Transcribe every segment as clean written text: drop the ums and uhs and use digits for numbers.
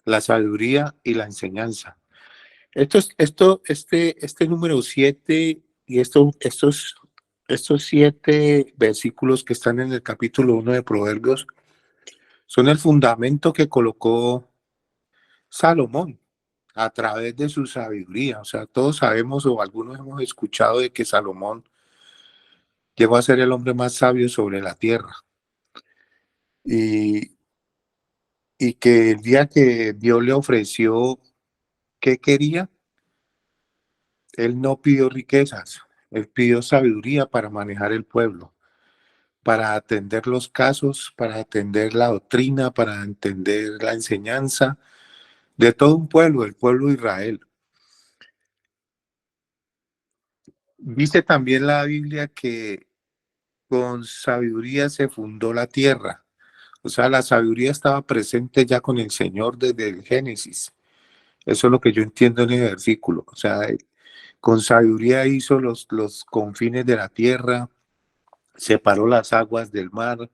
la sabiduría y la enseñanza. Este número 7 y estos 7 versículos que están en el capítulo 1 de Proverbios son el fundamento que colocó Salomón a través de su sabiduría. O sea, todos sabemos o algunos hemos escuchado de que Salomón llegó a ser el hombre más sabio sobre la tierra. Y, y que el día que Dios le ofreció qué quería, él no pidió riquezas, él pidió sabiduría para manejar el pueblo, para atender los casos, para atender la doctrina, para entender la enseñanza de todo un pueblo, el pueblo de Israel. Dice también la Biblia que con sabiduría se fundó la tierra. O sea, la sabiduría estaba presente ya con el Señor desde el Génesis. Eso es lo que yo entiendo en el versículo. O sea, con sabiduría hizo los confines de la tierra, separó las aguas del mar,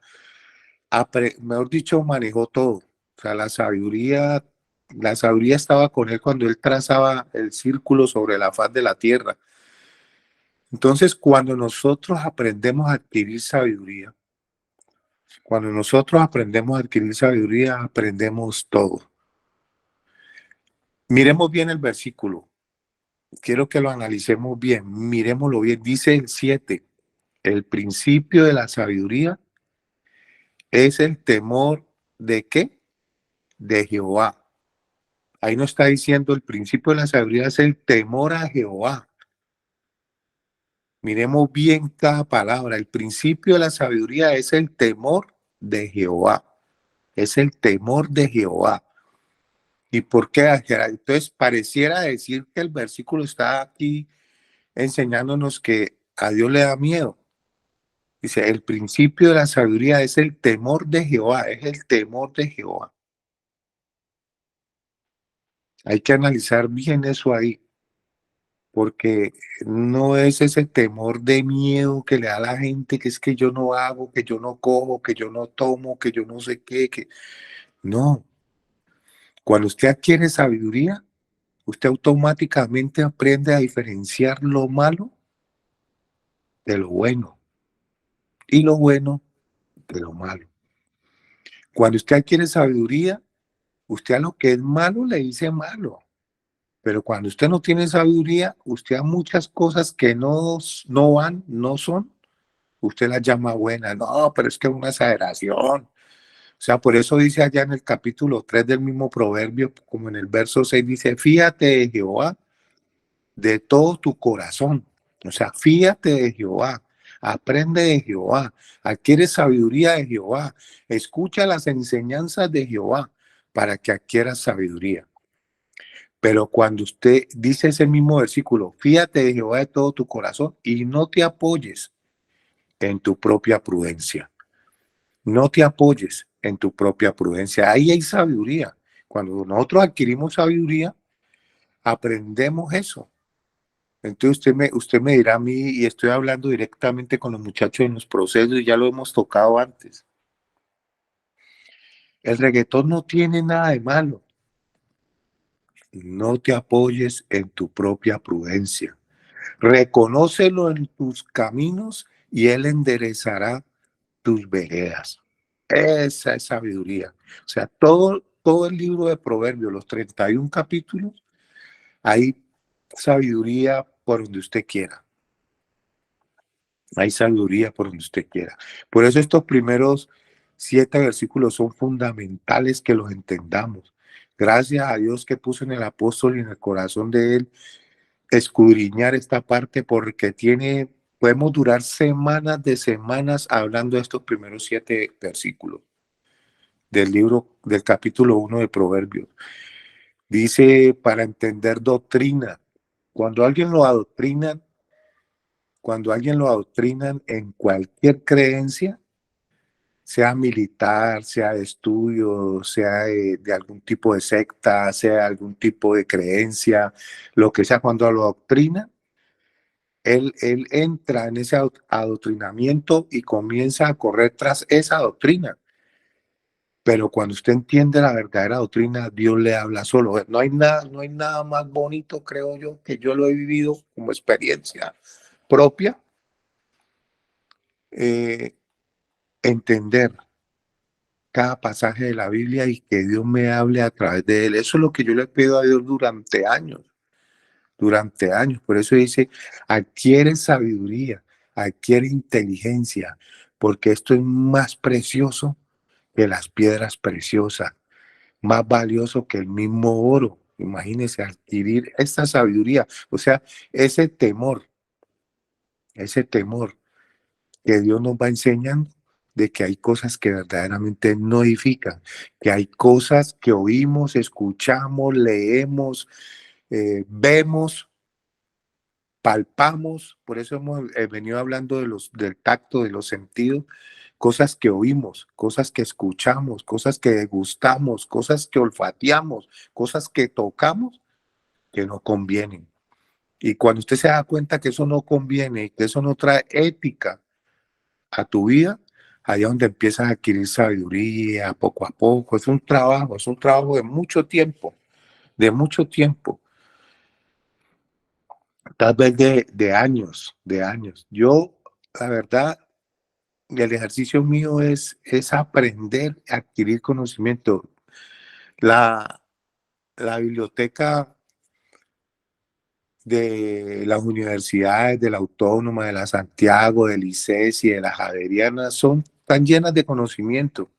mejor dicho, manejó todo. O sea, la sabiduría estaba con él cuando él trazaba el círculo sobre la faz de la tierra. Entonces, cuando nosotros aprendemos a adquirir sabiduría, aprendemos todo. Miremos bien el versículo. Quiero que lo analicemos bien. Miremoslo bien. Dice el 7. El principio de la sabiduría es el temor de ¿qué? De Jehová. Ahí no está diciendo el principio de la sabiduría es el temor a Jehová. Miremos bien cada palabra. El principio de la sabiduría es el temor de Jehová. Es el temor de Jehová. ¿Y por qué? Entonces pareciera decir que el versículo está aquí enseñándonos que a Dios le da miedo. Dice, el principio de la sabiduría es el temor de Jehová, es el temor de Jehová. Hay que analizar bien eso ahí, porque no es ese temor de miedo que le da a la gente, que es que yo no hago, que yo no cojo, que yo no tomo, que yo no sé qué, que no. Cuando usted adquiere sabiduría, usted automáticamente aprende a diferenciar lo malo de lo bueno y lo bueno de lo malo. Cuando usted adquiere sabiduría, usted a lo que es malo le dice malo. Pero cuando usted no tiene sabiduría, usted a muchas cosas que no van, no son, usted las llama buenas. No, pero es que es una exageración. O sea, por eso dice allá en el capítulo 3 del mismo proverbio, como en el verso 6, dice, fíjate de Jehová de todo tu corazón. O sea, fíjate de Jehová, aprende de Jehová, adquiere sabiduría de Jehová, escucha las enseñanzas de Jehová para que adquieras sabiduría. Pero cuando usted dice ese mismo versículo, fíjate de Jehová de todo tu corazón y no te apoyes en tu propia prudencia. No te apoyes en tu propia prudencia. Ahí hay sabiduría. Cuando nosotros adquirimos sabiduría, aprendemos eso. Entonces usted me dirá a mí, y estoy hablando directamente con los muchachos en los procesos, y ya lo hemos tocado antes. El reggaetón no tiene nada de malo. No te apoyes en tu propia prudencia. Reconócelo en tus caminos y él enderezará tus veredas. Esa es sabiduría. O sea, todo el libro de Proverbios, los 31 capítulos, hay sabiduría por donde usted quiera. Hay sabiduría por donde usted quiera. Por eso estos primeros 7 versículos son fundamentales que los entendamos. Gracias a Dios que puso en el apóstol y en el corazón de él escudriñar esta parte, porque podemos durar semanas de semanas hablando de estos primeros 7 versículos del libro, del capítulo 1 de Proverbios. Dice, para entender doctrina. Cuando alguien lo adoctrina, en cualquier creencia, sea militar, sea de estudio, sea de algún tipo de secta, sea algún tipo de creencia, lo que sea, cuando lo adoctrina, él entra en ese adoctrinamiento y comienza a correr tras esa doctrina. Pero cuando usted entiende la verdadera doctrina, Dios le habla solo. No hay nada más bonito, creo yo, que yo lo he vivido como experiencia propia, eh, entender cada pasaje de la Biblia y que Dios me hable a través de él. Eso es lo que yo le pido a Dios durante años. Por eso dice, adquiere sabiduría, adquiere inteligencia, porque esto es más precioso que las piedras preciosas, más valioso que el mismo oro. Imagínese adquirir esta sabiduría, o sea, ese temor, ese temor que Dios nos va enseñando de que hay cosas que verdaderamente no edifican, que hay cosas que oímos, escuchamos, leemos, vemos, palpamos, por eso hemos venido hablando del tacto, de los sentidos, cosas que oímos, cosas que escuchamos, cosas que degustamos, cosas que olfateamos, cosas que tocamos, que no convienen. Y cuando usted se da cuenta que eso no conviene, que eso no trae ética a tu vida, allá donde empiezas a adquirir sabiduría poco a poco. Es un trabajo de mucho tiempo, tal vez de años. Yo, la verdad, el ejercicio mío es aprender a adquirir conocimiento. La, la biblioteca de las universidades, de la Autónoma, de la Santiago, del ICES y de la Javeriana son tan llenas de conocimiento,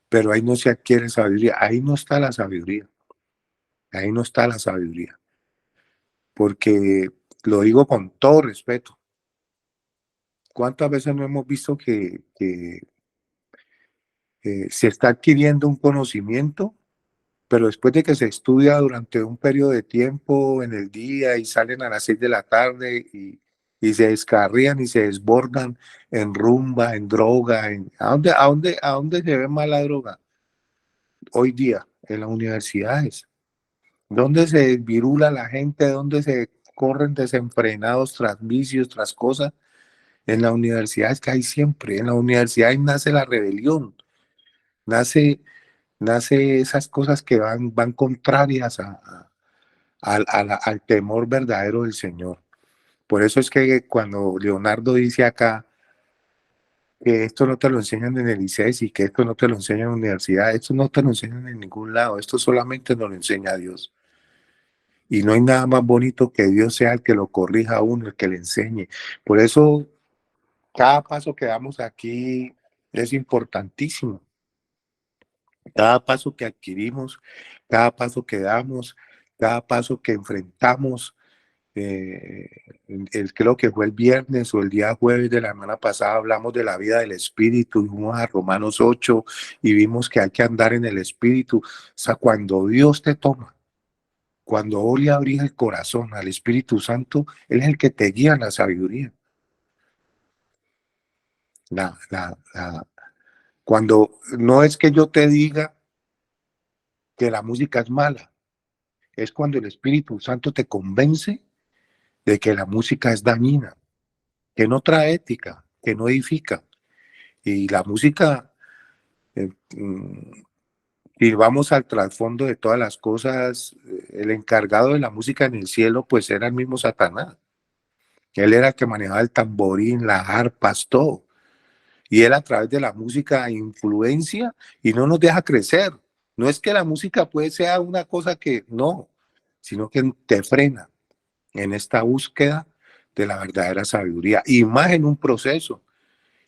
pero ahí no se adquiere sabiduría, ahí no está la sabiduría, ahí no está la sabiduría, porque lo digo con todo respeto. ¿Cuántas veces no hemos visto que se está adquiriendo un conocimiento, pero después de que se estudia durante un periodo de tiempo en el día y salen a las 6 de la tarde y se descarrían y se desbordan en rumba, en droga, ¿a dónde se ve más la droga hoy día? En las universidades. ¿Dónde se desvirula la gente? ¿Dónde se corren desenfrenados tras vicios, tras cosas? En las universidades que hay siempre. En las universidades nace la rebelión, nace, nace esas cosas que van contrarias al temor verdadero del Señor. Por eso es que cuando Leonardo dice acá que esto no te lo enseñan en el ICES y que esto no te lo enseñan en la universidad, esto no te lo enseñan en ningún lado, esto solamente nos lo enseña Dios. Y no hay nada más bonito que Dios sea el que lo corrija a uno, el que le enseñe. Por eso cada paso que damos aquí es importantísimo. Cada paso que adquirimos, cada paso que damos, cada paso que enfrentamos, eh, creo que fue el viernes o el día jueves de la semana pasada, hablamos de la vida del Espíritu, y fuimos a Romanos 8 y vimos que hay que andar en el Espíritu. O sea, cuando Dios te toma, cuando vos le abrís el corazón al Espíritu Santo, Él es el que te guía en la sabiduría. La, la, la, cuando no es que yo te diga que la música es mala, es cuando el Espíritu Santo te convence de que la música es dañina, que no trae ética, que no edifica. Y la música, eh, mm, y vamos al trasfondo de todas las cosas, el encargado de la música en el cielo, pues era el mismo Satanás. Él era el que manejaba el tamborín, las arpas, todo. Y él a través de la música influencia y no nos deja crecer. No es que la música puede ser una cosa que no, sino que te frena en esta búsqueda de la verdadera sabiduría y más en un proceso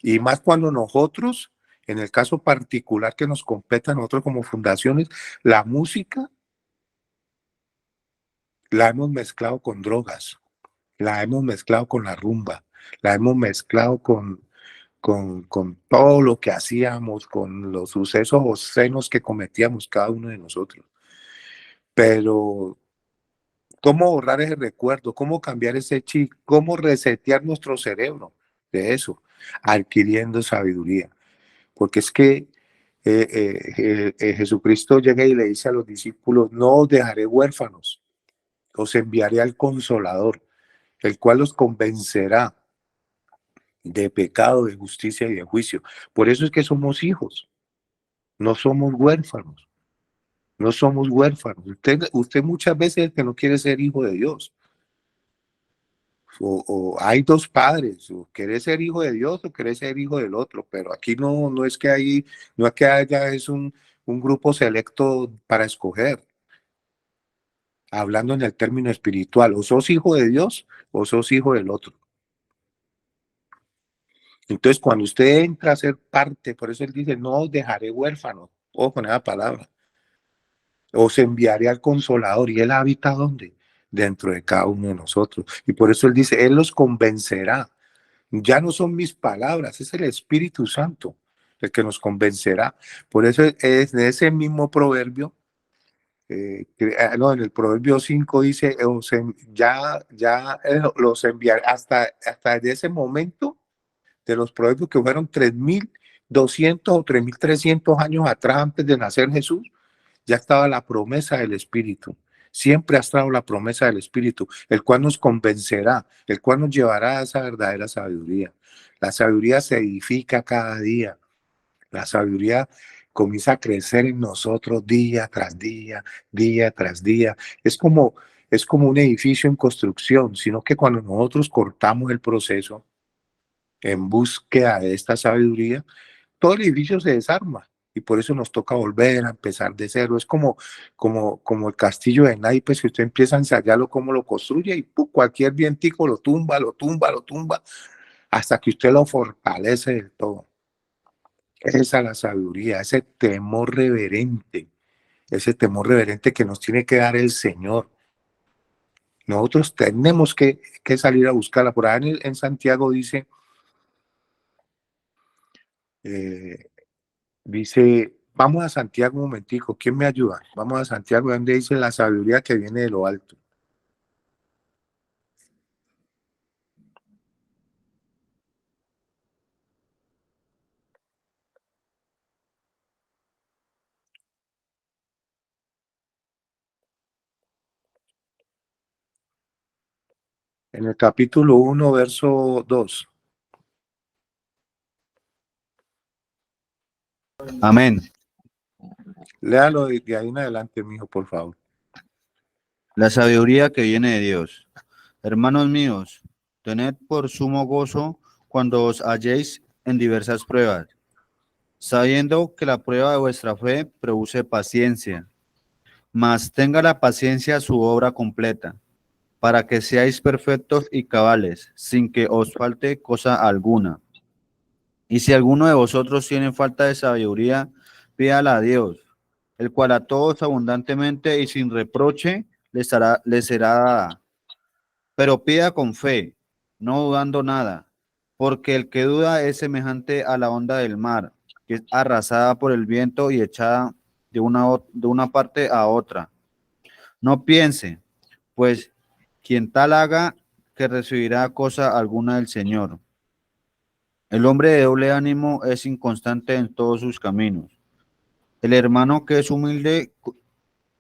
y más cuando nosotros, en el caso particular que nos compete a nosotros como fundaciones, la música la hemos mezclado con drogas, la hemos mezclado con la rumba, la hemos mezclado con todo lo que hacíamos, con los sucesos obscenos que cometíamos cada uno de nosotros. Pero, ¿cómo borrar ese recuerdo? ¿Cómo cambiar ese chip? ¿Cómo resetear nuestro cerebro de eso? Adquiriendo sabiduría. Porque es que Jesucristo llega y le dice a los discípulos, no os dejaré huérfanos, os enviaré al Consolador, el cual los convencerá de pecado, de justicia y de juicio. Por eso es que somos hijos. No somos huérfanos, no somos huérfanos. Usted muchas veces es el que no quiere ser hijo de Dios. O hay dos padres, o querés ser hijo de Dios o querés ser hijo del otro, pero aquí no es que no es que haya es un grupo selecto para escoger, hablando en el término espiritual, o sos hijo de Dios o sos hijo del otro. Entonces, cuando usted entra a ser parte, por eso él dice, no os dejaré huérfanos, ojo con esa palabra, os enviaré al Consolador, y él habita ¿dónde? Dentro de cada uno de nosotros. Y por eso él dice, él los convencerá. Ya no son mis palabras, es el Espíritu Santo el que nos convencerá. Por eso es de ese mismo proverbio, no, en el proverbio 5 dice, ya los enviaré, hasta de ese momento, de los proverbios que fueron 3200 o 3300 años atrás, antes de nacer Jesús, ya estaba la promesa del Espíritu. Siempre ha estado la promesa del Espíritu, el cual nos convencerá, el cual nos llevará a esa verdadera sabiduría. La sabiduría se edifica cada día. La sabiduría comienza a crecer en nosotros día tras día, día tras día. Es como un edificio en construcción, sino que cuando nosotros cortamos el proceso en búsqueda de esta sabiduría, todo el edificio se desarma y por eso nos toca volver a empezar de cero. Es como el castillo de naipes, que usted empieza a ensayarlo cómo lo construye y ¡pum!, cualquier vientico lo tumba, lo tumba, lo tumba, hasta que usted lo fortalece del todo. Esa es la sabiduría, ese temor reverente que nos tiene que dar el Señor. Nosotros tenemos que salir a buscarla. Por ahí en Santiago eh, dice, vamos a Santiago un momentico, ¿quién me ayuda? Vamos a Santiago, donde dice la sabiduría que viene de lo alto. En el capítulo 1, verso 2. Amén. Léalo de ahí en adelante, mijo, por favor. La sabiduría que viene de Dios. Hermanos míos, tened por sumo gozo cuando os halléis en diversas pruebas, sabiendo que la prueba de vuestra fe produce paciencia. Mas tenga la paciencia su obra completa, para que seáis perfectos y cabales, sin que os falte cosa alguna. Y si alguno de vosotros tiene falta de sabiduría, pídala a Dios, el cual a todos abundantemente y sin reproche les será dada. Pero pida con fe, no dudando nada, porque el que duda es semejante a la onda del mar, que es arrasada por el viento y echada de una parte a otra. No piense, pues quien tal haga, que recibirá cosa alguna del Señor. El hombre de doble ánimo es inconstante en todos sus caminos. El hermano que es humilde,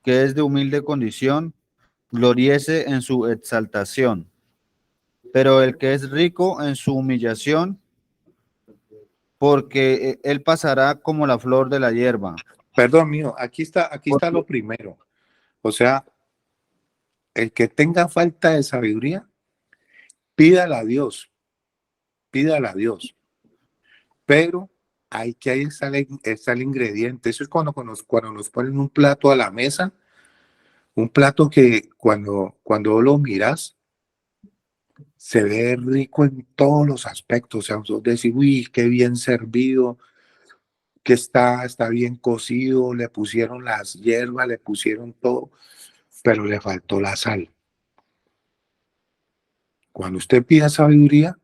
que es de humilde condición, gloriese en su exaltación, pero el que es rico en su humillación, porque él pasará como la flor de la hierba. Perdón, mijo, aquí está Porque, lo primero. O sea, el que tenga falta de sabiduría, pídala a Dios, pídala a Dios. Pero ahí está el ingrediente. Eso es cuando nos ponen un plato a la mesa, un plato que cuando lo miras, se ve rico en todos los aspectos. O sea, vos decís, uy, qué bien servido, que está bien cocido, le pusieron las hierbas, le pusieron todo, pero le faltó la sal. Cuando usted pida sabiduría,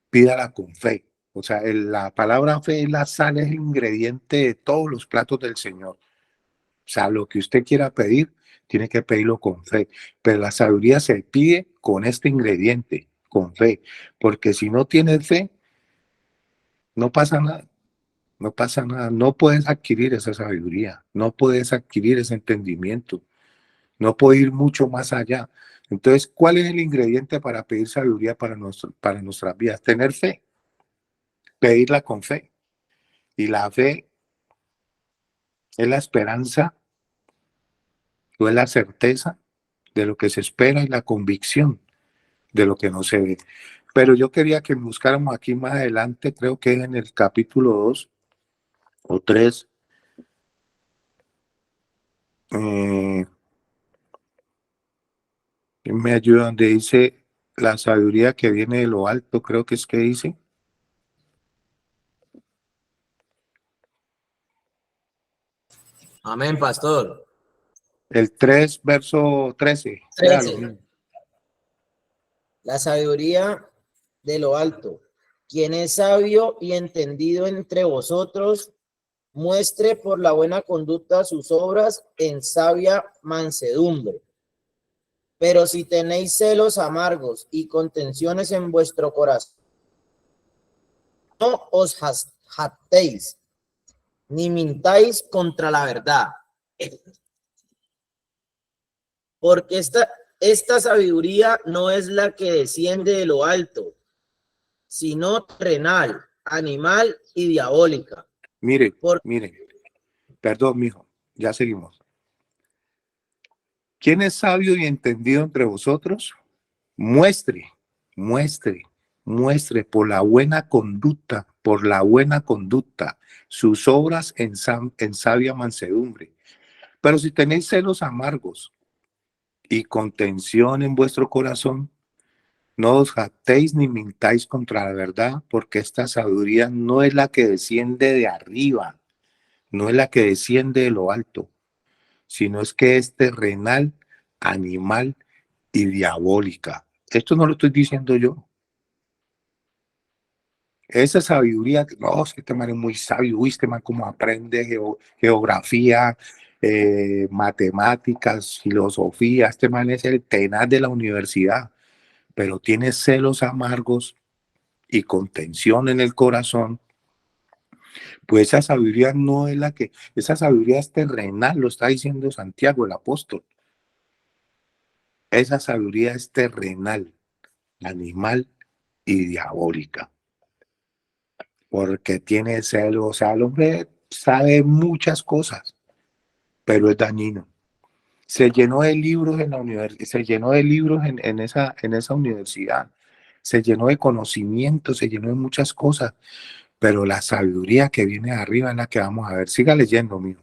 pídala con fe. O sea, la palabra fe, la sal es el ingrediente de todos los platos del Señor. O sea, lo que usted quiera pedir, tiene que pedirlo con fe. Pero la sabiduría se pide con este ingrediente, con fe. Porque si no tienes fe, no pasa nada. No pasa nada. No puedes adquirir esa sabiduría. No puedes adquirir ese entendimiento. No puedes ir mucho más allá. Entonces, ¿cuál es el ingrediente para pedir sabiduría para nuestras vidas? Tener fe. Pedirla con fe. Y la fe Es la esperanza o es la certeza de lo que se espera y la convicción de lo que no se ve. Pero yo quería que buscáramos aquí más adelante, creo que es en el capítulo 2 o 3, me ayuda donde dice la sabiduría que viene de lo alto, creo que es que dice. Amén, pastor. El 3, verso 13. 13. Léalo. La sabiduría de lo alto. Quien es sabio y entendido entre vosotros, muestre por la buena conducta sus obras en sabia mansedumbre. Pero si tenéis celos amargos y contenciones en vuestro corazón, no os jactéis, ni mintáis contra la verdad. Porque esta sabiduría no es la que desciende de lo alto, sino terrenal, animal y diabólica. Mire, perdón, mijo, ya seguimos. ¿Quién es sabio y entendido entre vosotros? Muestre por la buena conducta, sus obras en sabia mansedumbre. Pero si tenéis celos amargos y contención en vuestro corazón, no os jactéis ni mintáis contra la verdad, porque esta sabiduría no es la que desciende de arriba, no es la que desciende de lo alto, sino es que es terrenal, animal y diabólica. Esto no lo estoy diciendo yo. Esa sabiduría, no, es que este man es muy sabio, uy, este man como aprende geografía, matemáticas, filosofía, este man es el tenaz de la universidad, pero tiene celos amargos y contención en el corazón. Pues esa sabiduría no es la que, esa sabiduría es terrenal, lo está diciendo Santiago el apóstol. Esa sabiduría es terrenal, animal y diabólica, porque tiene celos, o sea, el hombre sabe muchas cosas, pero es dañino. Se llenó de libros en la universidad, se llenó de libros en esa universidad, se llenó de conocimiento, se llenó de muchas cosas, pero la sabiduría que viene de arriba es la que vamos a ver. Siga leyendo, mío.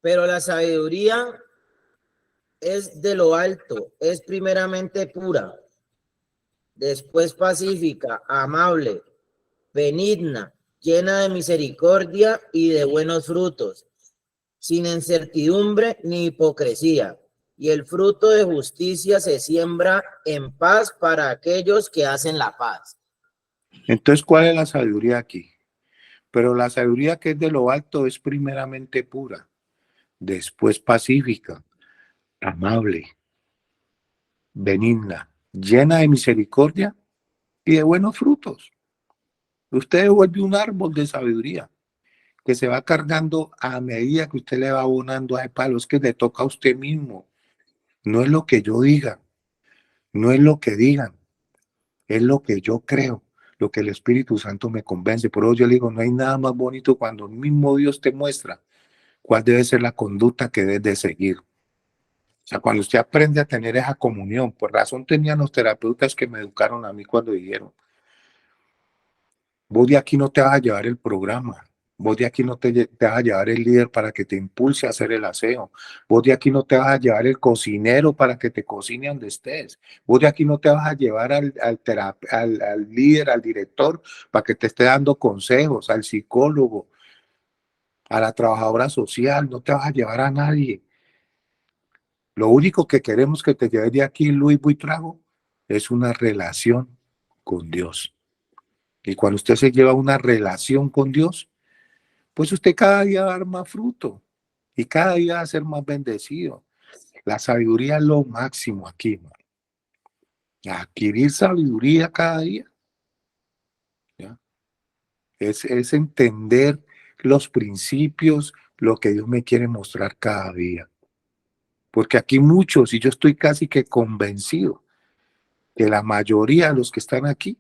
Pero la sabiduría es de lo alto, es primeramente pura, después pacífica, amable, benigna, llena de misericordia y de buenos frutos, sin incertidumbre ni hipocresía. Y el fruto de justicia se siembra en paz para aquellos que hacen la paz. Entonces, ¿cuál es la sabiduría aquí? Pero la sabiduría que es de lo alto es primeramente pura, después pacífica, amable, benigna, llena de misericordia y de buenos frutos. Usted vuelve un árbol de sabiduría que se va cargando a medida que usted le va abonando a ese palo. Es que le toca a usted mismo. No es lo que yo diga, no es lo que digan, es lo que yo creo, lo que el Espíritu Santo me convence. Por eso yo le digo, no hay nada más bonito cuando el mismo Dios te muestra cuál debe ser la conducta que debes de seguir. O sea, cuando usted aprende a tener esa comunión, por razón tenían los terapeutas que me educaron a mí cuando dijeron, vos de aquí no te vas a llevar el programa, vos de aquí no te vas a llevar el líder para que te impulse a hacer el aseo, vos de aquí no te vas a llevar el cocinero para que te cocine donde estés, vos de aquí no te vas a llevar al líder, al director, para que te esté dando consejos, al psicólogo, a la trabajadora social, no te vas a llevar a nadie. Lo único que queremos que te lleves de aquí, Luis Buitrago, es una relación con Dios. Y cuando usted se lleva una relación con Dios, pues usted cada día va a dar más fruto y cada día va a ser más bendecido. La sabiduría es lo máximo aquí, man. Adquirir sabiduría cada día, ¿ya? Es entender los principios, lo que Dios me quiere mostrar cada día. Porque aquí muchos, y yo estoy casi que convencido, que la mayoría de los que están aquí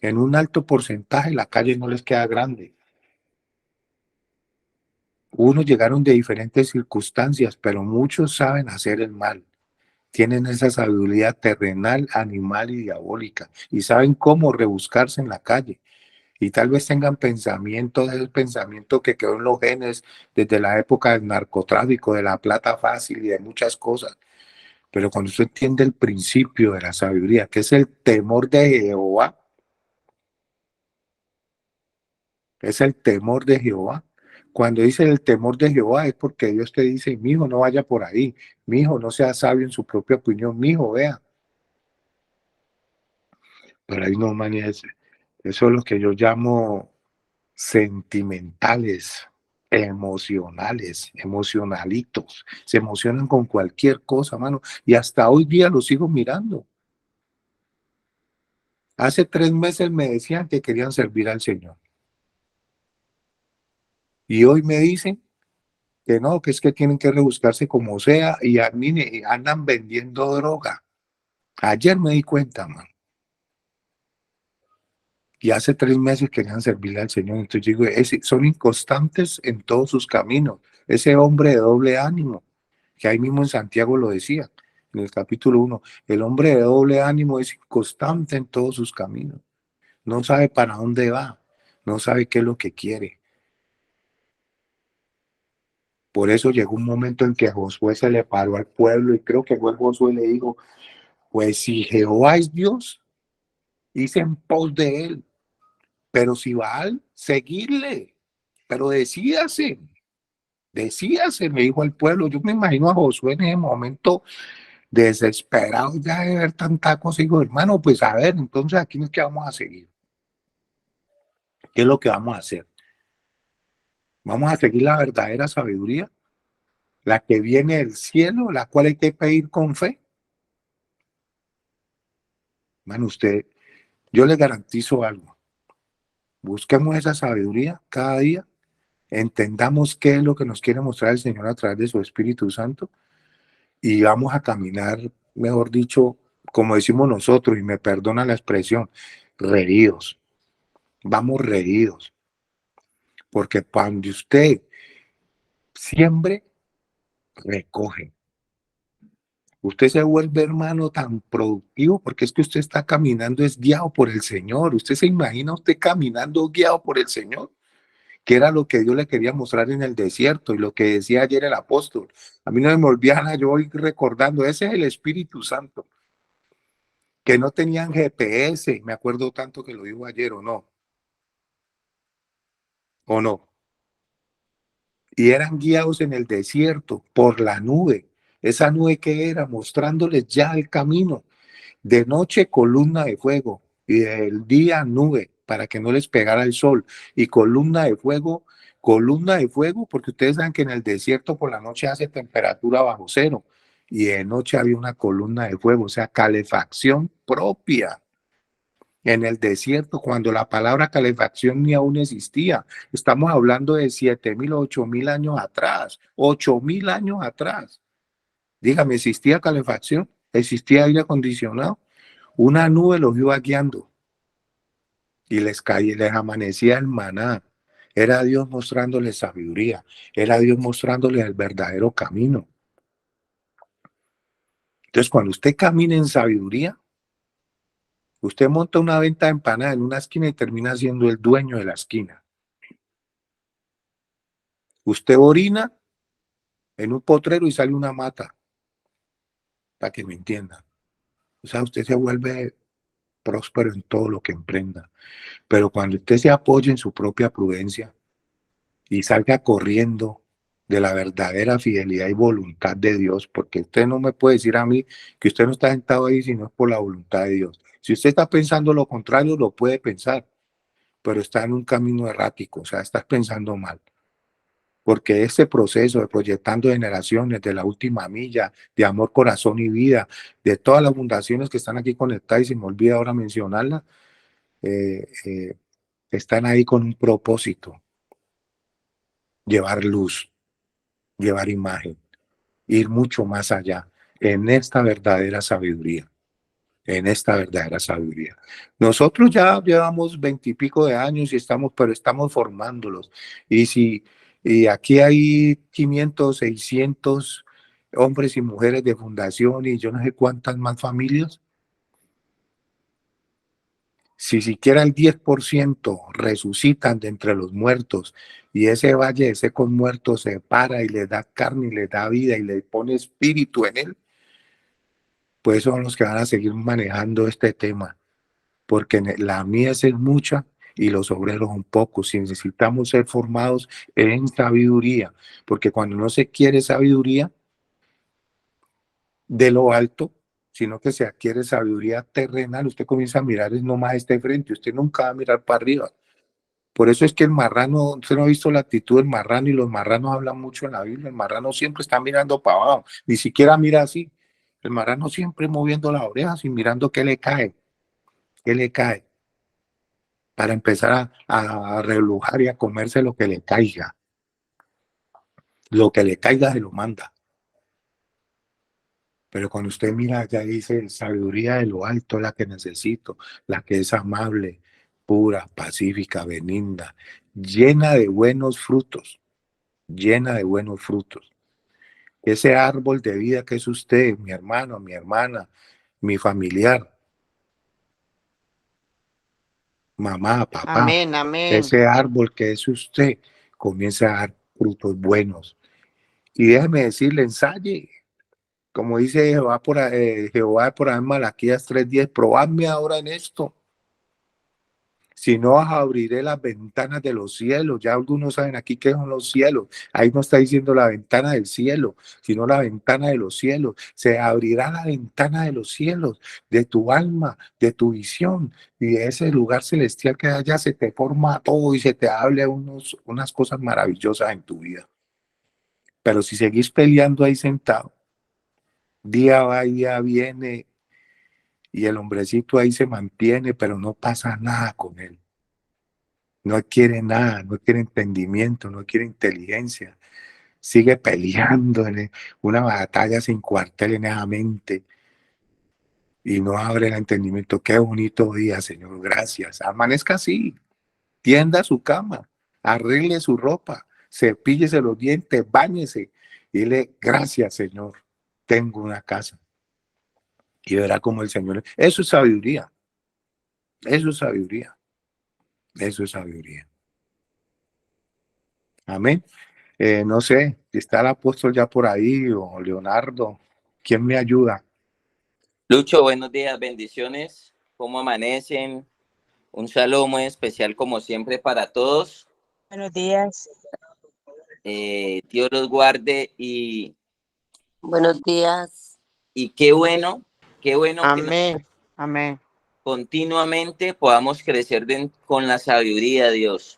En un alto porcentaje la calle no les queda grande. Unos llegaron de diferentes circunstancias, pero muchos saben hacer el mal. Tienen esa sabiduría terrenal, animal y diabólica y saben cómo rebuscarse en la calle. Y tal vez tengan pensamiento, el pensamiento que quedó en los genes desde la época del narcotráfico, de la plata fácil y de muchas cosas. Pero cuando usted entiende el principio de la sabiduría, que es el temor de Jehová, es el temor de Jehová. Cuando dice el temor de Jehová es porque Dios te dice, mi hijo, no vaya por ahí, mi hijo, no sea sabio en su propia opinión, mi hijo, vea. Pero hay no manías, eso es lo que yo llamo sentimentales, emocionales, emocionalitos. Se emocionan con cualquier cosa, mano. Y hasta hoy día los sigo mirando. Hace 3 meses me decían que querían servir al Señor. Y hoy me dicen que no, que es que tienen que rebuscarse como sea y andan vendiendo droga. Ayer me di cuenta, man. Y hace 3 meses querían servirle al Señor. Entonces digo, son inconstantes en todos sus caminos. Ese hombre de doble ánimo, que ahí mismo en Santiago lo decía, en el capítulo 1, el hombre de doble ánimo es inconstante en todos sus caminos. No sabe para dónde va, no sabe qué es lo que quiere. Por eso llegó un momento en que Josué se le paró al pueblo y creo que fue Josué le dijo, pues si Jehová es Dios, hice en pos de él, pero si Baal, seguirle, pero decídase, me dijo al pueblo. Yo me imagino a Josué en ese momento desesperado ya de ver tanta cosa. Digo, hermano, pues a ver, entonces aquí es que vamos a seguir. ¿Qué es lo que vamos a hacer? Vamos a seguir la verdadera sabiduría, la que viene del cielo, la cual hay que pedir con fe. Hermano, yo le garantizo algo. Busquemos esa sabiduría cada día, entendamos qué es lo que nos quiere mostrar el Señor a través de su Espíritu Santo y vamos a caminar, mejor dicho, como decimos nosotros, y me perdona la expresión, reídos. Vamos reídos. Porque cuando usted siembre, recoge. Usted se vuelve, hermano, tan productivo porque es que usted está caminando, es guiado por el Señor. Usted se imagina usted caminando guiado por el Señor, que era lo que Dios le quería mostrar en el desierto y lo que decía ayer el apóstol. A mí no me olvida, yo voy recordando, ese es el Espíritu Santo, que no tenían GPS, me acuerdo tanto que lo dijo ayer, o no, y eran guiados en el desierto por la nube. Esa nube que era mostrándoles ya el camino. De noche columna de fuego y del día nube para que no les pegara el sol. Y columna de fuego, porque ustedes saben que en el desierto por la noche hace temperatura bajo cero y de noche había una columna de fuego, o sea, calefacción propia. En el desierto, cuando la palabra calefacción ni aún existía. Estamos hablando de 7.000 o 8.000 años atrás, 8.000 años atrás. Dígame, ¿existía calefacción? ¿Existía aire acondicionado? Una nube los iba guiando y les amanecía el maná. Era Dios mostrándoles sabiduría, era Dios mostrándoles el verdadero camino. Entonces, cuando usted camina en sabiduría, usted monta una venta de empanada en una esquina y termina siendo el dueño de la esquina. Usted orina en un potrero y sale una mata, para que me entienda. O sea, usted se vuelve próspero en todo lo que emprenda. Pero cuando usted se apoya en su propia prudencia y salga corriendo de la verdadera fidelidad y voluntad de Dios, porque usted no me puede decir a mí que usted no está sentado ahí si no es por la voluntad de Dios. Si usted está pensando lo contrario, lo puede pensar, pero está en un camino errático, o sea, estás pensando mal. Porque este proceso de proyectando generaciones de la última milla, de amor, corazón y vida, de todas las fundaciones que están aquí conectadas, y se me olvida ahora mencionarlas, eh, eh, están ahí con un propósito: llevar luz, llevar imagen, ir mucho más allá en esta verdadera sabiduría. en esta verdadera sabiduría. Nosotros ya llevamos 20 y pico de años pero estamos formándolos. Y aquí hay 500, 600 hombres y mujeres de fundación y yo no sé cuántas más familias. Si siquiera el 10% resucitan de entre los muertos y ese valle de con muertos se para y le da carne y le da vida y le pone espíritu en él, pues son los que van a seguir manejando este tema, porque la mies es mucha y los obreros son pocos. Y necesitamos ser formados en sabiduría, porque cuando no se quiere sabiduría de lo alto, sino que se adquiere sabiduría terrenal, usted comienza a mirar es nomás este frente, usted nunca va a mirar para arriba. Por eso es que el marrano, usted no ha visto la actitud del marrano y los marranos hablan mucho en la Biblia. El marrano siempre está mirando para abajo, ni siquiera mira así. El marrano siempre moviendo las orejas y mirando qué le cae, para empezar a relujar y a comerse lo que le caiga. Lo que le caiga se lo manda. Pero cuando usted mira allá dice, sabiduría de lo alto es la que necesito, la que es amable, pura, pacífica, benigna, llena de buenos frutos, llena de buenos frutos. Ese árbol de vida que es usted, mi hermano, mi hermana, mi familiar, mamá, papá, Amén, amén. ese árbol que es usted, comienza a dar frutos buenos. Y déjeme decirle, ensaye, como dice Jehová por ahí en Malaquías 3:10, probadme ahora en esto. Si no, abriré las ventanas de los cielos. Ya algunos saben aquí qué son los cielos. Ahí no está diciendo la ventana del cielo, sino la ventana de los cielos. Se abrirá la ventana de los cielos, de tu alma, de tu visión. Y de ese lugar celestial que allá se te forma todo y se te hable unas cosas maravillosas en tu vida. Pero si seguís peleando ahí sentado, día va, día viene, y el hombrecito ahí se mantiene, pero no pasa nada con él. No quiere nada, no quiere entendimiento, no quiere inteligencia. Sigue peleando en una batalla sin cuartel en esa mente y no abre el entendimiento. Qué bonito día, Señor, gracias. Amanezca así, tienda su cama, arregle su ropa, cepíllese los dientes, báñese y dile gracias, Señor, tengo una casa. Y verá cómo el Señor, eso es sabiduría, eso es sabiduría, eso es sabiduría. Amén. No sé, si está el apóstol ya por ahí o Leonardo, ¿quién me ayuda? Lucho, buenos días, bendiciones. ¿Cómo amanecen? Un saludo muy especial como siempre para todos. Buenos días. Dios los guarde y Buenos días. qué bueno que Amén, amén. continuamente podamos crecer con la sabiduría de Dios.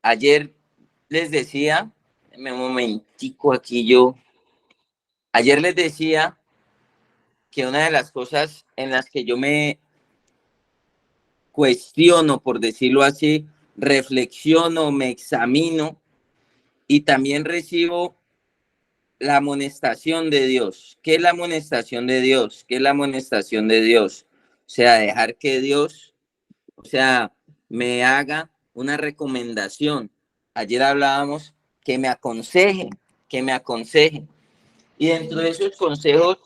Ayer les decía, un momentico aquí ayer les decía que una de las cosas en las que yo me cuestiono, por decirlo así, reflexiono, me examino y también recibo la amonestación de Dios. ¿Qué es la amonestación de Dios? ¿Qué es la amonestación de Dios? O sea, dejar que Dios, me haga una recomendación. Ayer hablábamos que me aconseje. Y dentro de esos consejos,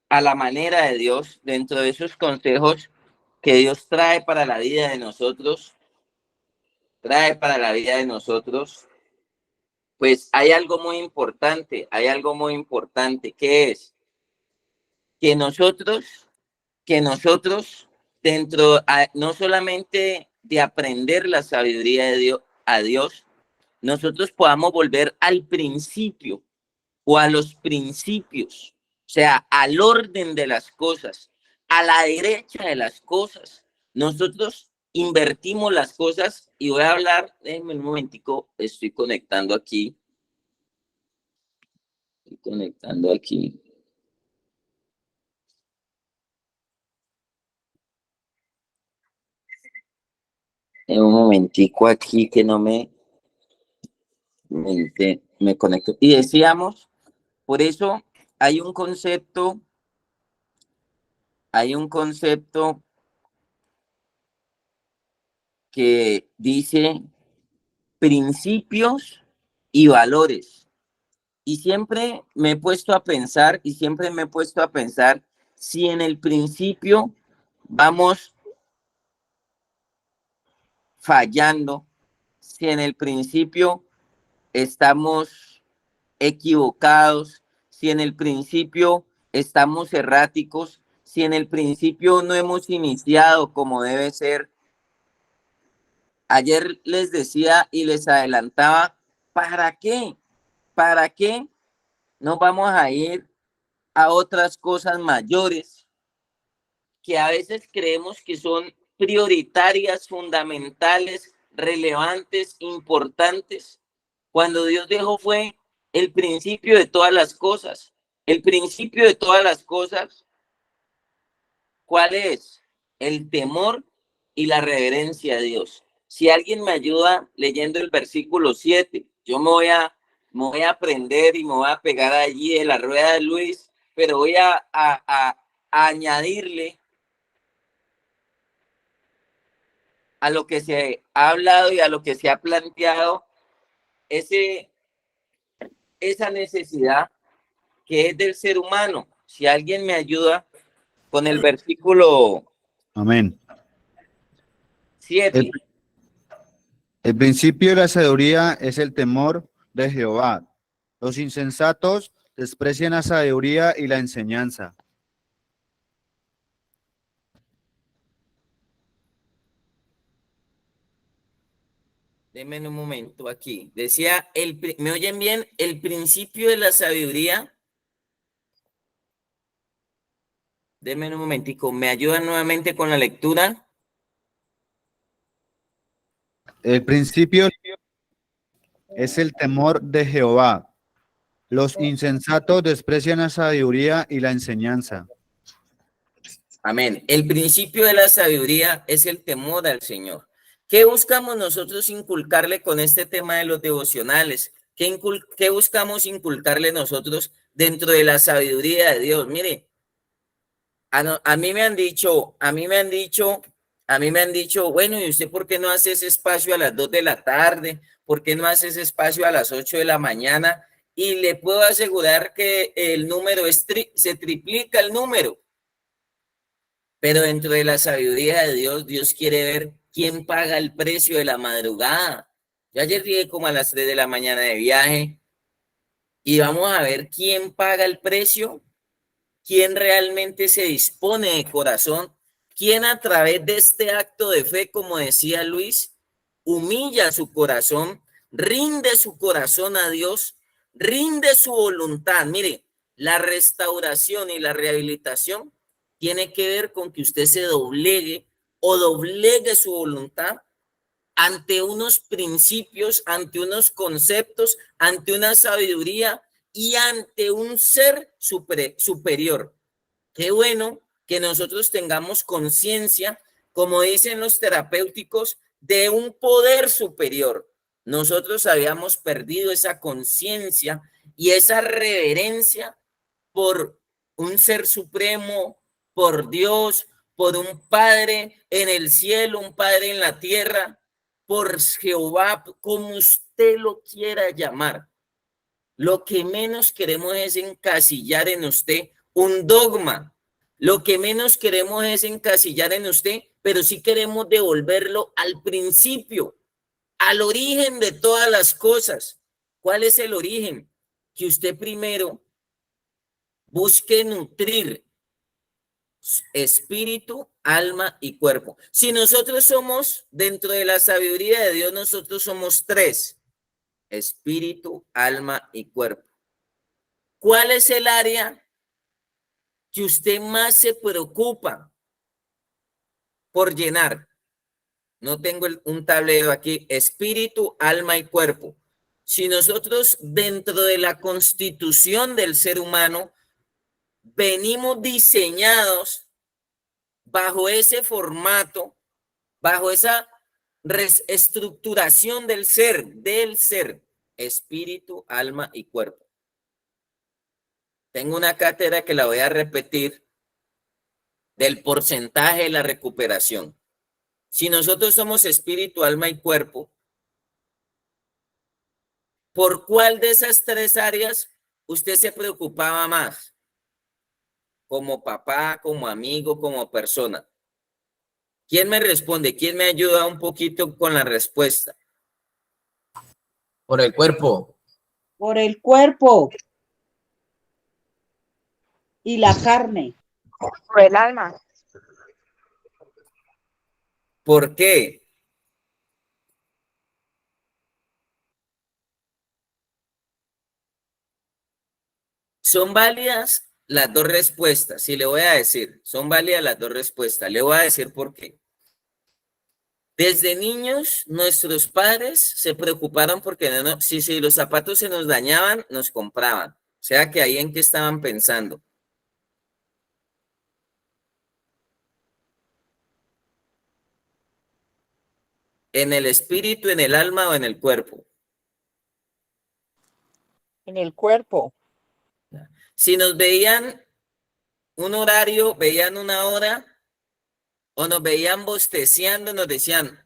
a la manera de Dios, dentro de esos consejos que Dios trae para la vida de nosotros, pues hay algo muy importante, que es que nosotros no solamente de aprender la sabiduría de Dios, a Dios, nosotros podamos volver al principio o a los principios, o sea, al orden de las cosas, a la derecha de las cosas. Nosotros invertimos las cosas y voy a hablar, déjenme un momentico, estoy conectando aquí. En un momentico aquí que no me conecto. Y decíamos, por eso hay un concepto hay un concepto que dice principios y valores. Y siempre me he puesto a pensar, si en el principio vamos fallando, si en el principio estamos equivocados, si en el principio estamos erráticos, si en el principio no hemos iniciado como debe ser. Ayer les decía y les adelantaba, ¿para qué? ¿Para qué nos vamos a ir a otras cosas mayores que a veces creemos que son prioritarias, fundamentales, relevantes, importantes? Cuando Dios dejó fue el principio de todas las cosas. El principio de todas las cosas, ¿cuál es? El temor y la reverencia a Dios. Si alguien me ayuda leyendo el versículo 7, yo me voy a aprender y me voy a pegar allí de la rueda de Luis, pero voy a añadirle a lo que se ha hablado y a lo que se ha planteado esa necesidad que es del ser humano. Si alguien me ayuda con el versículo Amén. 7. El principio de la sabiduría es el temor de Jehová. Los insensatos desprecian la sabiduría y la enseñanza. Denme un momento aquí. Decía, ¿me oyen bien? El principio de la sabiduría. Denme un momentico. ¿Me ayudan nuevamente con la lectura? El principio es el temor de Jehová. Los insensatos desprecian la sabiduría y la enseñanza. Amén. El principio de la sabiduría es el temor al Señor. ¿Qué buscamos nosotros inculcarle con este tema de los devocionales? ¿Qué buscamos inculcarle nosotros dentro de la sabiduría de Dios? Mire, a mí me han dicho, bueno, ¿y usted por qué no hace ese espacio a las 2 de la tarde? ¿Por qué no hace ese espacio a las 8 de la mañana? Y le puedo asegurar que el número se triplica el número. Pero dentro de la sabiduría de Dios, Dios quiere ver quién paga el precio de la madrugada. Yo ayer llegué como a las 3 de la mañana de viaje y vamos a ver quién paga el precio, quién realmente se dispone de corazón, quién a través de este acto de fe, como decía Luis, humilla su corazón, rinde su corazón a Dios, rinde su voluntad. Mire, la restauración y la rehabilitación tiene que ver con que usted se doblegue o doblegue su voluntad ante unos principios, ante unos conceptos, ante una sabiduría y ante un ser superior. Qué bueno que nosotros tengamos conciencia, como dicen los terapéuticos, de un poder superior. Nosotros habíamos perdido esa conciencia y esa reverencia por un ser supremo, por Dios, por un Padre en el cielo, un Padre en la tierra, por Jehová, como usted lo quiera llamar. Lo que menos queremos es encasillar en usted un dogma. Lo que menos queremos es encasillar en usted, pero sí queremos devolverlo al principio, al origen de todas las cosas. ¿Cuál es el origen? Que usted primero busque nutrir espíritu, alma y cuerpo. Si nosotros somos, dentro de la sabiduría de Dios, nosotros somos tres: espíritu, alma y cuerpo. ¿Cuál es el área que usted más se preocupa por llenar? No tengo un tablero aquí. Espíritu, alma y cuerpo. Si nosotros dentro de la constitución del ser humano venimos diseñados bajo ese formato, bajo esa estructuración del ser, espíritu, alma y cuerpo. Tengo una cátedra que la voy a repetir del porcentaje de la recuperación. Si nosotros somos espíritu, alma y cuerpo, ¿por cuál de esas tres áreas usted se preocupaba más? Como papá, como amigo, como persona. ¿Quién me responde? ¿Quién me ayuda un poquito con la respuesta? Por el cuerpo. Por el cuerpo y la carne. Por el alma. ¿Por qué? Son válidas las dos respuestas. Sí, le voy a decir, son válidas las dos respuestas. Le voy a decir por qué. Desde niños, nuestros padres se preocuparon porque si los zapatos se nos dañaban, nos compraban. O sea que ahí en qué estaban pensando. ¿En el espíritu, en el alma o en el cuerpo? En el cuerpo. Si nos veían un horario, veían una hora o nos veían bosteciando, nos decían,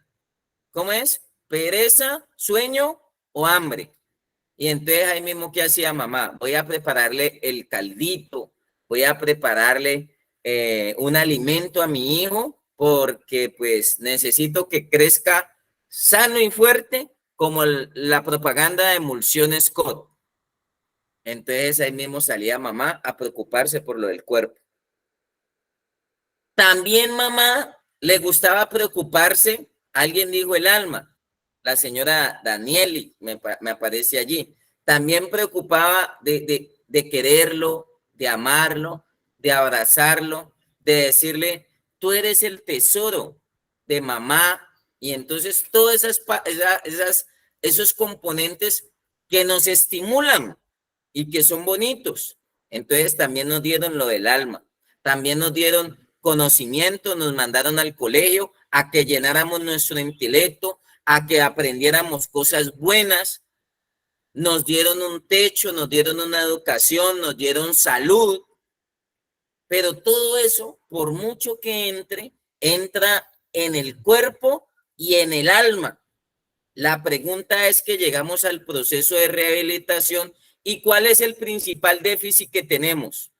¿cómo es? ¿Pereza, sueño o hambre? Y entonces ahí mismo, ¿qué hacía mamá? Voy a prepararle el caldito, voy a prepararle un alimento a mi hijo porque pues necesito que crezca sano y fuerte como la propaganda de Emulsión Scott. Entonces ahí mismo salía mamá a preocuparse por lo del cuerpo. También mamá le gustaba preocuparse, alguien dijo el alma, la señora Danieli me aparece allí. También preocupaba de quererlo, de amarlo, de abrazarlo, de decirle, tú eres el tesoro de mamá. Y entonces todos esos componentes que nos estimulan y que son bonitos. Entonces también nos dieron lo del alma, también nos dieron conocimiento, nos mandaron al colegio a que llenáramos nuestro intelecto, a que aprendiéramos cosas buenas, nos dieron un techo, nos dieron una educación, nos dieron salud, pero todo eso, por mucho que entre, entra en el cuerpo y en el alma. La pregunta es que llegamos al proceso de rehabilitación y ¿cuál es el principal déficit que tenemos?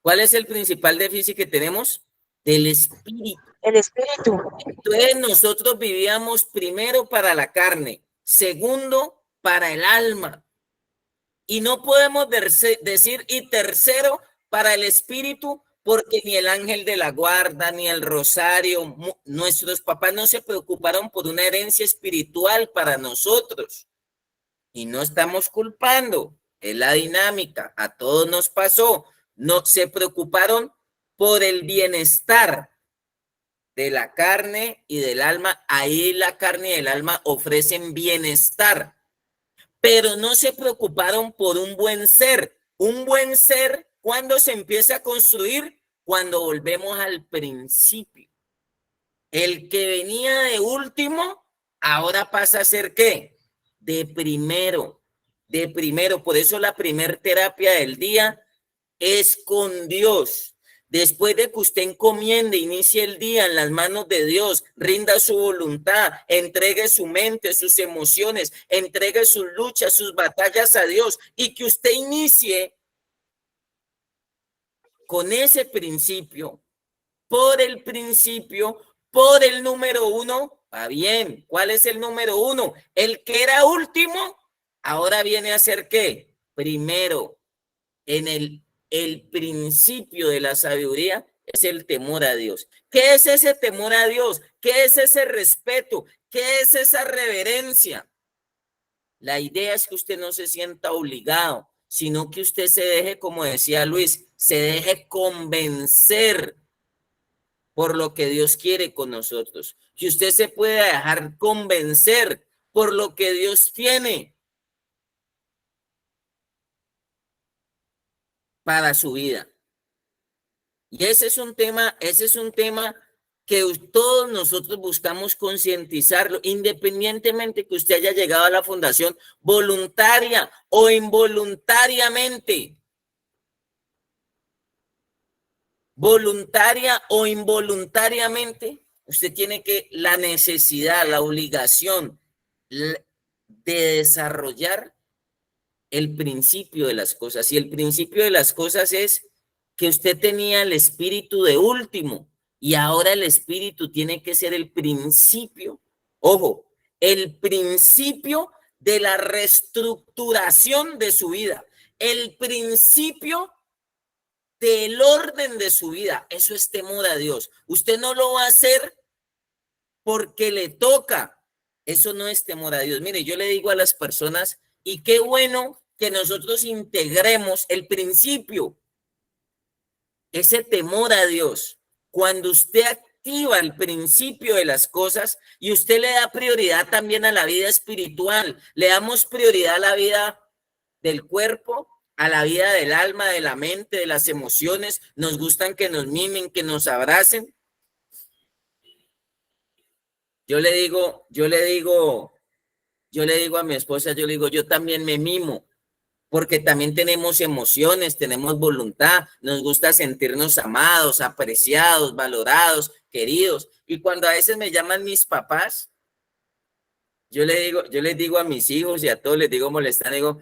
¿Cuál es el principal déficit que tenemos? Del espíritu. El espíritu. Entonces nosotros vivíamos primero para la carne, segundo para el alma. Y no podemos decir y tercero para el espíritu, porque ni el ángel de la guarda, ni el rosario, nuestros papás no se preocuparon por una herencia espiritual para nosotros. Y no estamos culpando, es la dinámica, a todos nos pasó. No se preocuparon por el bienestar de la carne y del alma. Ahí la carne y el alma ofrecen bienestar, pero no se preocuparon por un buen ser. Un buen ser, ¿cuándo se empieza a construir? Cuando volvemos al principio. El que venía de último, ahora pasa a ser ¿qué? De primero. De primero. Por eso la primer terapia del día es con Dios. Después de que usted encomiende, inicie el día en las manos de Dios, rinda su voluntad, entregue su mente, sus emociones, entregue sus luchas, sus batallas a Dios y que usted inicie con ese principio, por el principio, por el número uno. Va bien, ¿cuál es el número uno? El que era último, ahora viene a ser ¿qué? Primero. En el principio de la sabiduría es el temor a Dios. ¿Qué es ese temor a Dios? ¿Qué es ese respeto? ¿Qué es esa reverencia? La idea es que usted no se sienta obligado, sino que usted se deje, como decía Luis, se deje convencer por lo que Dios quiere con nosotros. Que usted se pueda dejar convencer por lo que Dios tiene para su vida. Y ese es un tema que todos nosotros buscamos concientizarlo, independientemente que usted haya llegado a la fundación voluntaria o involuntariamente. voluntaria o involuntariamente, usted tiene que la necesidad, la obligación de desarrollar el principio de las cosas. Y el principio de las cosas es que usted tenía el espíritu de último y ahora el espíritu tiene que ser el principio. Ojo, el principio de la reestructuración de su vida, el principio del orden de su vida. Eso es temor a Dios. Usted no lo va a hacer porque le toca. Eso no es temor a Dios. Mire, yo le digo a las personas, y qué bueno que nosotros integremos el principio, ese temor a Dios. Cuando usted activa el principio de las cosas y usted le da prioridad también a la vida espiritual, le damos prioridad a la vida del cuerpo, a la vida del alma, de la mente, de las emociones. Nos gustan que nos mimen, que nos abracen. Yo le digo a mi esposa, yo le digo, yo también me mimo, porque también tenemos emociones, tenemos voluntad, nos gusta sentirnos amados, apreciados, valorados, queridos. Y cuando a veces me llaman mis papás, yo les digo a mis hijos y a todos les digo molestando, digo,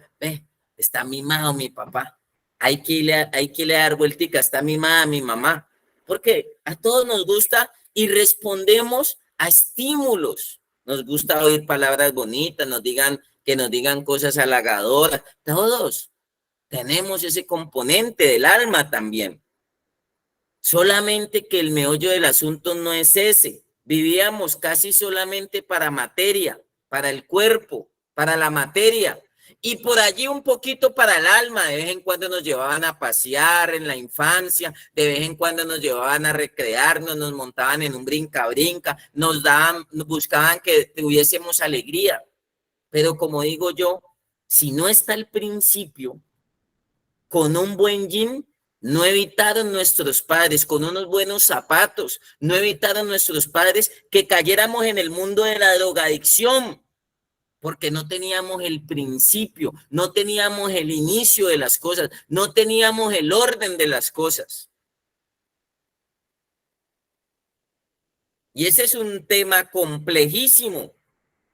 está mimado mi papá, hay que irle a dar vueltica, está mimada mi mamá, porque a todos nos gusta y respondemos a estímulos. Nos gusta oír palabras bonitas, que nos digan cosas halagadoras. Todos tenemos ese componente del alma también. Solamente que el meollo del asunto no es ese. Vivíamos casi solamente para materia, para el cuerpo, para la materia. Y por allí un poquito para el alma. De vez en cuando nos llevaban a pasear en la infancia, de vez en cuando nos llevaban a recrearnos, nos montaban en un brinca-brinca, nos buscaban que tuviésemos alegría. Pero como digo yo, si no está el principio, con un buen jean, no evitaron nuestros padres, con unos buenos zapatos, no evitaron nuestros padres que cayéramos en el mundo de la drogadicción, porque no teníamos el principio, no teníamos el inicio de las cosas, no teníamos el orden de las cosas. Y ese es un tema complejísimo.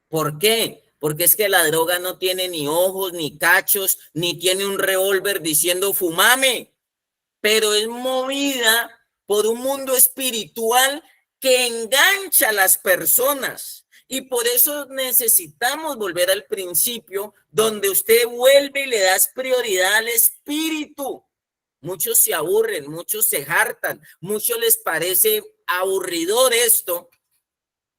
¿Por qué? Porque es que la droga no tiene ni ojos, ni cachos, ni tiene un revólver diciendo fumame, pero es movida por un mundo espiritual que engancha a las personas. Y por eso necesitamos volver al principio, donde usted vuelve y le das prioridad al espíritu. Muchos se aburren, muchos se hartan, muchos les parece aburridor esto,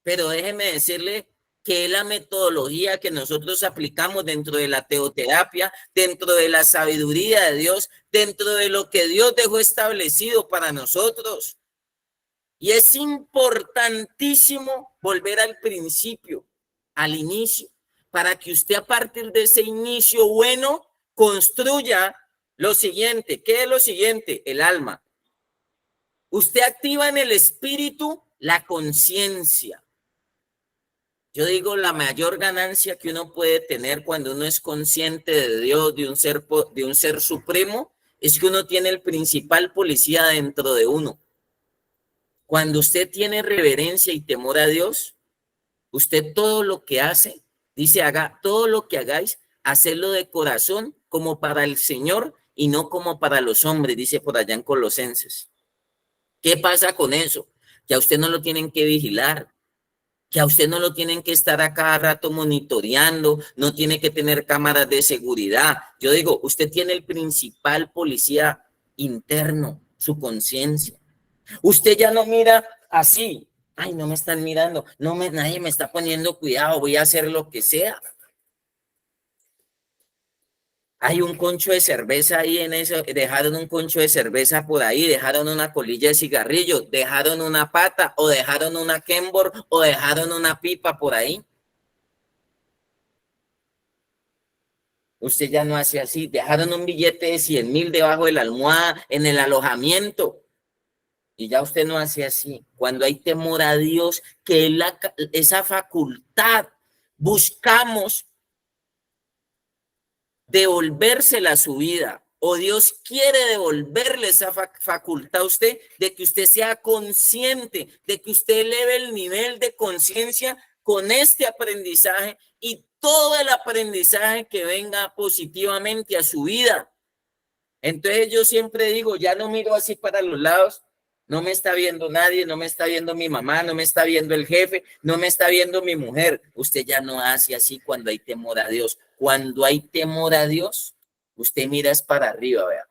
pero déjeme decirle que es la metodología que nosotros aplicamos dentro de la teoterapia, dentro de la sabiduría de Dios, dentro de lo que Dios dejó establecido para nosotros. Y es importantísimo volver al principio, al inicio, para que usted a partir de ese inicio bueno construya lo siguiente. ¿Qué es lo siguiente? El alma. Usted activa en el espíritu la conciencia. Yo digo, la mayor ganancia que uno puede tener cuando uno es consciente de Dios, de un ser supremo, es que uno tiene el principal policía dentro de uno. Cuando usted tiene reverencia y temor a Dios, usted todo lo que hace, dice, haga todo lo que hagáis, hacedlo de corazón como para el Señor y no como para los hombres, dice por allá en Colosenses. ¿Qué pasa con eso? Que a usted no lo tienen que vigilar, que a usted no lo tienen que estar a cada rato monitoreando, no tiene que tener cámaras de seguridad. Yo digo, usted tiene el principal policía interno, su conciencia. Usted ya no mira así, ay, no me están mirando, nadie me está poniendo cuidado, voy a hacer lo que sea. Hay un concho de cerveza ahí en eso, dejaron un concho de cerveza por ahí, dejaron una colilla de cigarrillo, dejaron una pata o dejaron una Kenbor o dejaron una pipa por ahí. Usted ya no hace así, dejaron un billete de 100,000 debajo de la almohada en el alojamiento. Y ya usted no hace así. Cuando hay temor a Dios, que es esa facultad, buscamos devolvérsela a su vida. o Dios quiere devolverle esa facultad a usted de que usted sea consciente, de que usted eleve el nivel de conciencia con este aprendizaje y todo el aprendizaje que venga positivamente a su vida. Entonces yo siempre digo, ya no miro así para los lados, no me está viendo nadie, no me está viendo mi mamá, no me está viendo el jefe, no me está viendo mi mujer. Usted ya no hace así cuando hay temor a Dios. Cuando hay temor a Dios, usted mira es para arriba, vea.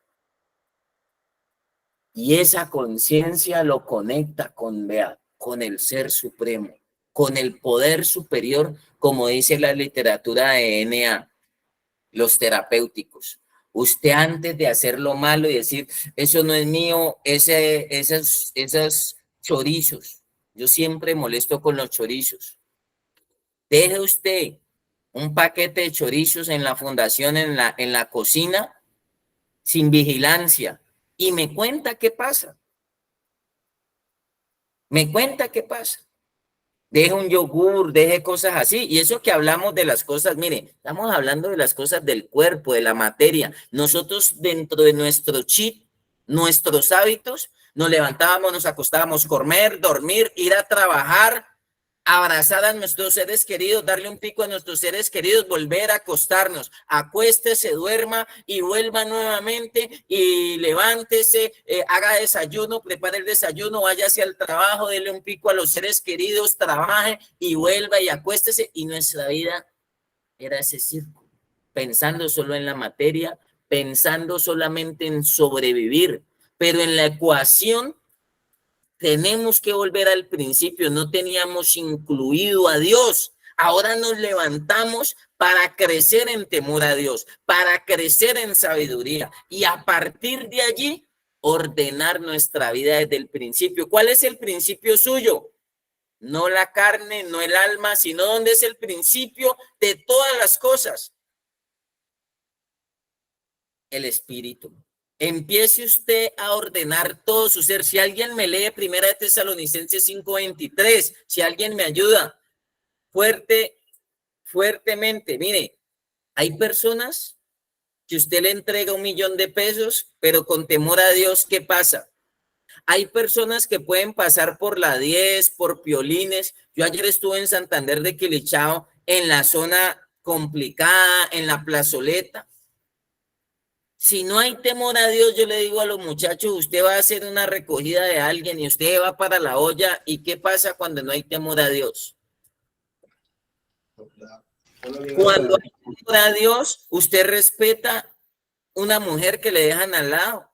Y esa conciencia lo conecta con, vea, con el ser supremo, con el poder superior, como dice la literatura de NA, los terapéuticos. Usted antes de hacer lo malo y decir, eso no es mío, esos chorizos. Yo siempre molesto con los chorizos. Deje usted un paquete de chorizos en la fundación, en la cocina, sin vigilancia, y me cuenta qué pasa. Me cuenta qué pasa. Deje un yogur, deje cosas así. Y eso que hablamos de las cosas, mire, estamos hablando de las cosas del cuerpo, de la materia. Nosotros dentro de nuestro chip, nuestros hábitos, nos levantábamos, nos acostábamos, comer, dormir, ir a trabajar, abrazar a nuestros seres queridos, darle un pico a nuestros seres queridos, volver a acostarnos, acuéstese, duerma y vuelva nuevamente y levántese, haga desayuno, prepare el desayuno, vaya hacia el trabajo, dele un pico a los seres queridos, trabaje y vuelva y acuéstese. Y nuestra vida era ese círculo, pensando solo en la materia, pensando solamente en sobrevivir, pero en la ecuación tenemos que volver al principio, no teníamos incluido a Dios. Ahora nos levantamos para crecer en temor a Dios, para crecer en sabiduría y a partir de allí ordenar nuestra vida desde el principio. ¿Cuál es el principio suyo? No la carne, no el alma, sino ¿dónde es el principio de todas las cosas? El espíritu. Empiece usted a ordenar todo su ser. Si alguien me lee 1 Tesalonicenses 5:23, si alguien me ayuda fuertemente. Mire, hay personas que usted le entrega 1.000.000 de pesos, pero con temor a Dios, ¿qué pasa? Hay personas que pueden pasar por la 10, por piolines. Yo ayer estuve en Santander de Quilichao, en la zona complicada, en la plazoleta. Si no hay temor a Dios, yo le digo a los muchachos, usted va a hacer una recogida de alguien y usted va para la olla. ¿Y qué pasa cuando no hay temor a Dios? Cuando hay temor a Dios, usted respeta una mujer que le dejan al lado.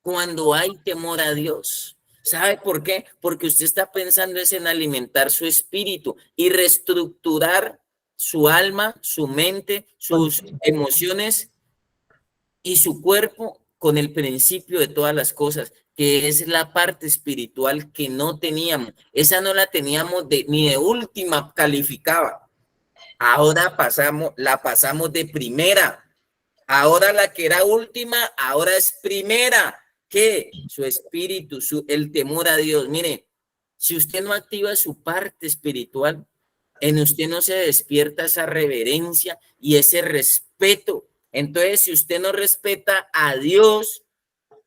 Cuando hay temor a Dios. ¿Sabe por qué? Porque usted está pensando es en alimentar su espíritu y reestructurar su alma, su mente, sus emociones y su cuerpo con el principio de todas las cosas, que es la parte espiritual que no teníamos. Esa no la teníamos ni de última calificaba. Ahora la pasamos de primera. Ahora la que era última, ahora es primera. ¿Qué? Su espíritu, el temor a Dios. Mire, si usted no activa su parte espiritual, en usted no se despierta esa reverencia y ese respeto. Entonces, si usted no respeta a Dios,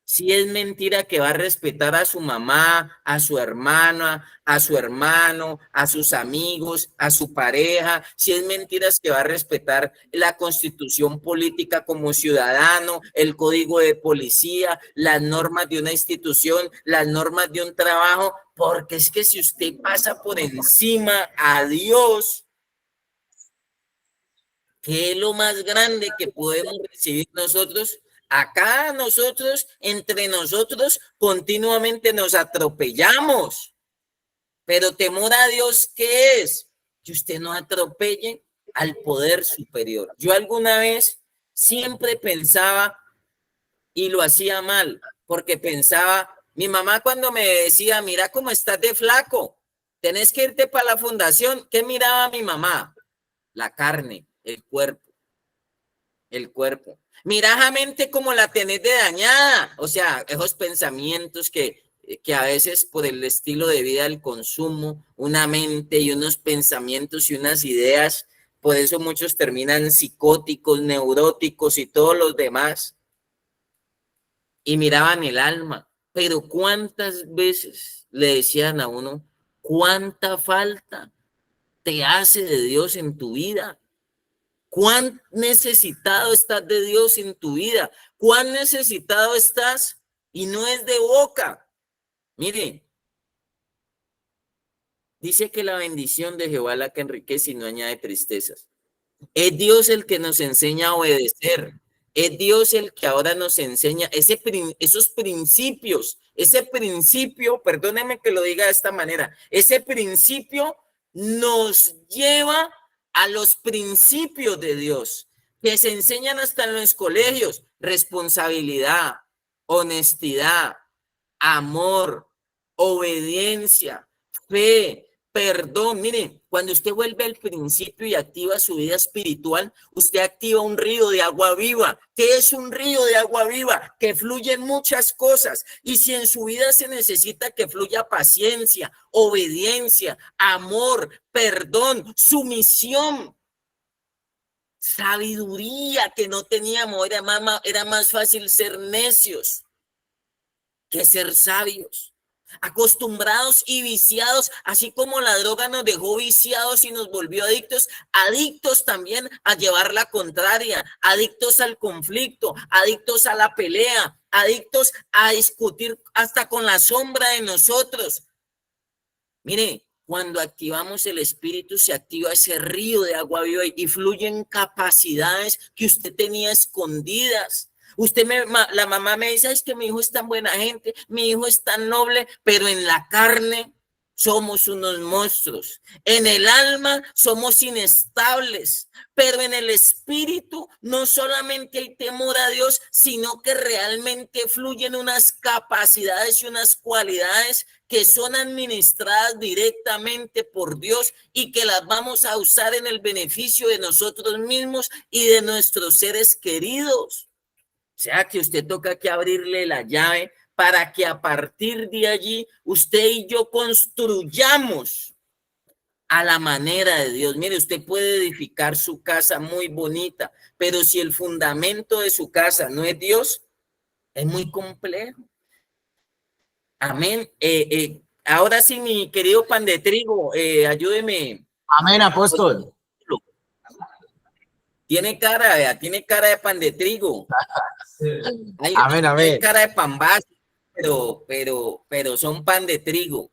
si es mentira que va a respetar a su mamá, a su hermana, a su hermano, a sus amigos, a su pareja, si es mentira que va a respetar la constitución política como ciudadano, el código de policía, las normas de una institución, las normas de un trabajo, porque es que si usted pasa por encima a Dios, ¿qué es lo más grande que podemos recibir nosotros? Acá nosotros, entre nosotros, continuamente nos atropellamos. Pero temor a Dios, ¿qué es? Que usted no atropelle al poder superior. Yo alguna vez siempre pensaba, y lo hacía mal, porque pensaba, mi mamá cuando me decía, mira cómo estás de flaco, tenés que irte para la fundación. ¿Qué miraba mi mamá? La carne, el cuerpo. El cuerpo. Mirajamente como la tenés de dañada. O sea, esos pensamientos que a veces por el estilo de vida del consumo, una mente y unos pensamientos y unas ideas, por eso muchos terminan psicóticos, neuróticos y todos los demás. Y miraban el alma, pero ¿cuántas veces le decían a uno, cuánta falta te hace de Dios en tu vida? ¿Cuán necesitado estás de Dios en tu vida? ¿Cuán necesitado estás? Y no es de boca. Mire, dice que la bendición de Jehová la que enriquece y no añade tristezas. Es Dios el que nos enseña a obedecer. Es Dios el que ahora nos enseña esos principios. Ese principio, perdóneme que lo diga de esta manera, ese principio nos lleva a los principios de Dios, que se enseñan hasta en los colegios: responsabilidad, honestidad, amor, obediencia, fe, perdón. Miren, cuando usted vuelve al principio y activa su vida espiritual, usted activa un río de agua viva. ¿Qué es un río de agua viva? Que fluyen muchas cosas. Y si en su vida se necesita que fluya paciencia, obediencia, amor, perdón, sumisión, sabiduría que no teníamos, era más fácil ser necios que ser sabios. Acostumbrados y viciados, así como la droga nos dejó viciados y nos volvió adictos, adictos también a llevar la contraria, adictos al conflicto, adictos a la pelea, adictos a discutir hasta con la sombra de nosotros. Mire, cuando activamos el espíritu, se activa ese río de agua viva y fluyen capacidades que usted tenía escondidas. La mamá me dice, es que mi hijo es tan buena gente, mi hijo es tan noble, pero en la carne somos unos monstruos. En el alma somos inestables, pero en el espíritu no solamente hay temor a Dios, sino que realmente fluyen unas capacidades y unas cualidades que son administradas directamente por Dios y que las vamos a usar en el beneficio de nosotros mismos y de nuestros seres queridos. O sea que usted toca que abrirle la llave para que a partir de allí usted y yo construyamos a la manera de Dios. Mire, usted puede edificar su casa muy bonita, pero si el fundamento de su casa no es Dios, es muy complejo. Amén. Ahora sí, mi querido pan de trigo, ayúdeme. Amén, apóstol. Tiene cara de pan de trigo. Amén, amén. Hay cara de pan básico, pero son pan de trigo.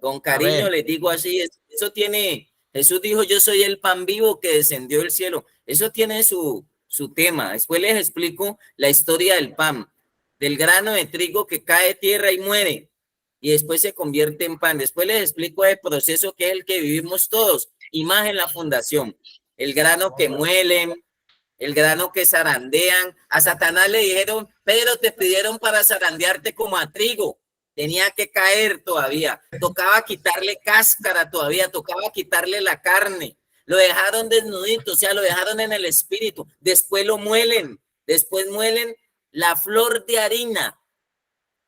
Con cariño les digo así, eso tiene, Jesús dijo, yo soy el pan vivo que descendió del cielo. Eso tiene su tema. Después les explico la historia del pan, del grano de trigo que cae de tierra y muere, y después se convierte en pan. Después les explico el proceso que es el que vivimos todos, y más en la fundación. El grano que muelen, el grano que zarandean. A Satanás le dijeron, Pedro, te pidieron para zarandearte como a trigo. Tenía que caer todavía. Tocaba quitarle cáscara todavía, tocaba quitarle la carne. Lo dejaron desnudito, o sea, lo dejaron en el espíritu. Después lo muelen, después muelen la flor de harina.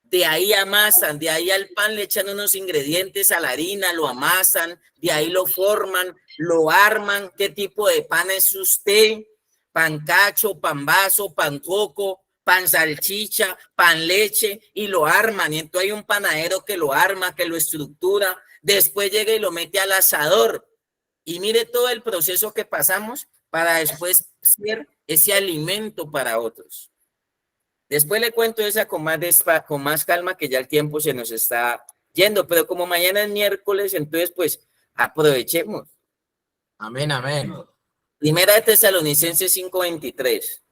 De ahí amasan, de ahí al pan le echan unos ingredientes a la harina, lo amasan, de ahí lo forman, lo arman. ¿Qué tipo de pan es usted? Pan cacho, pan vaso, pan coco, pan salchicha, pan leche, y lo arman. Y entonces hay un panadero que lo arma, que lo estructura. Después llega y lo mete al asador. Y mire todo el proceso que pasamos para después ser ese alimento para otros. Después le cuento esa con más calma, que ya el tiempo se nos está yendo, pero como mañana es miércoles, entonces pues aprovechemos. Amén, amén. Primera de Tesalonicenses 5:23.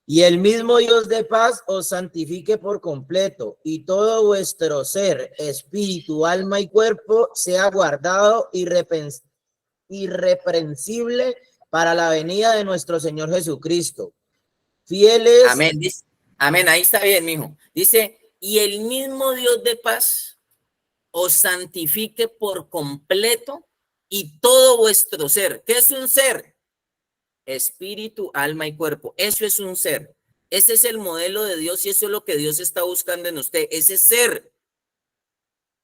Y el mismo Dios de paz os santifique por completo, y todo vuestro ser, espíritu, alma y cuerpo sea guardado irreprensible para la venida de nuestro Señor Jesucristo. Fieles. Amén. Dice, amén, ahí está bien, mijo. Dice, y el mismo Dios de paz os santifique por completo y todo vuestro ser. ¿Qué es un ser? Espíritu, alma y cuerpo. Eso es un ser. Ese es el modelo de Dios y eso es lo que Dios está buscando en usted, ese ser.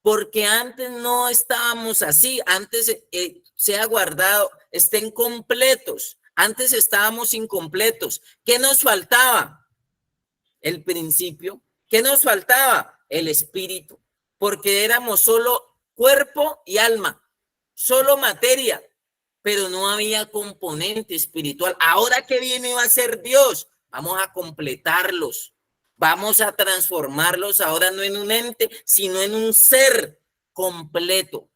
Porque antes no estábamos así. Antes sea guardado, estén completos. Antes estábamos incompletos. ¿Qué nos faltaba? El principio. ¿Qué nos faltaba? El espíritu. Porque éramos solo cuerpo y alma, solo materia, pero no había componente espiritual. Ahora que viene va a ser Dios, vamos a completarlos, vamos a transformarlos ahora no en un ente, sino en un ser completo.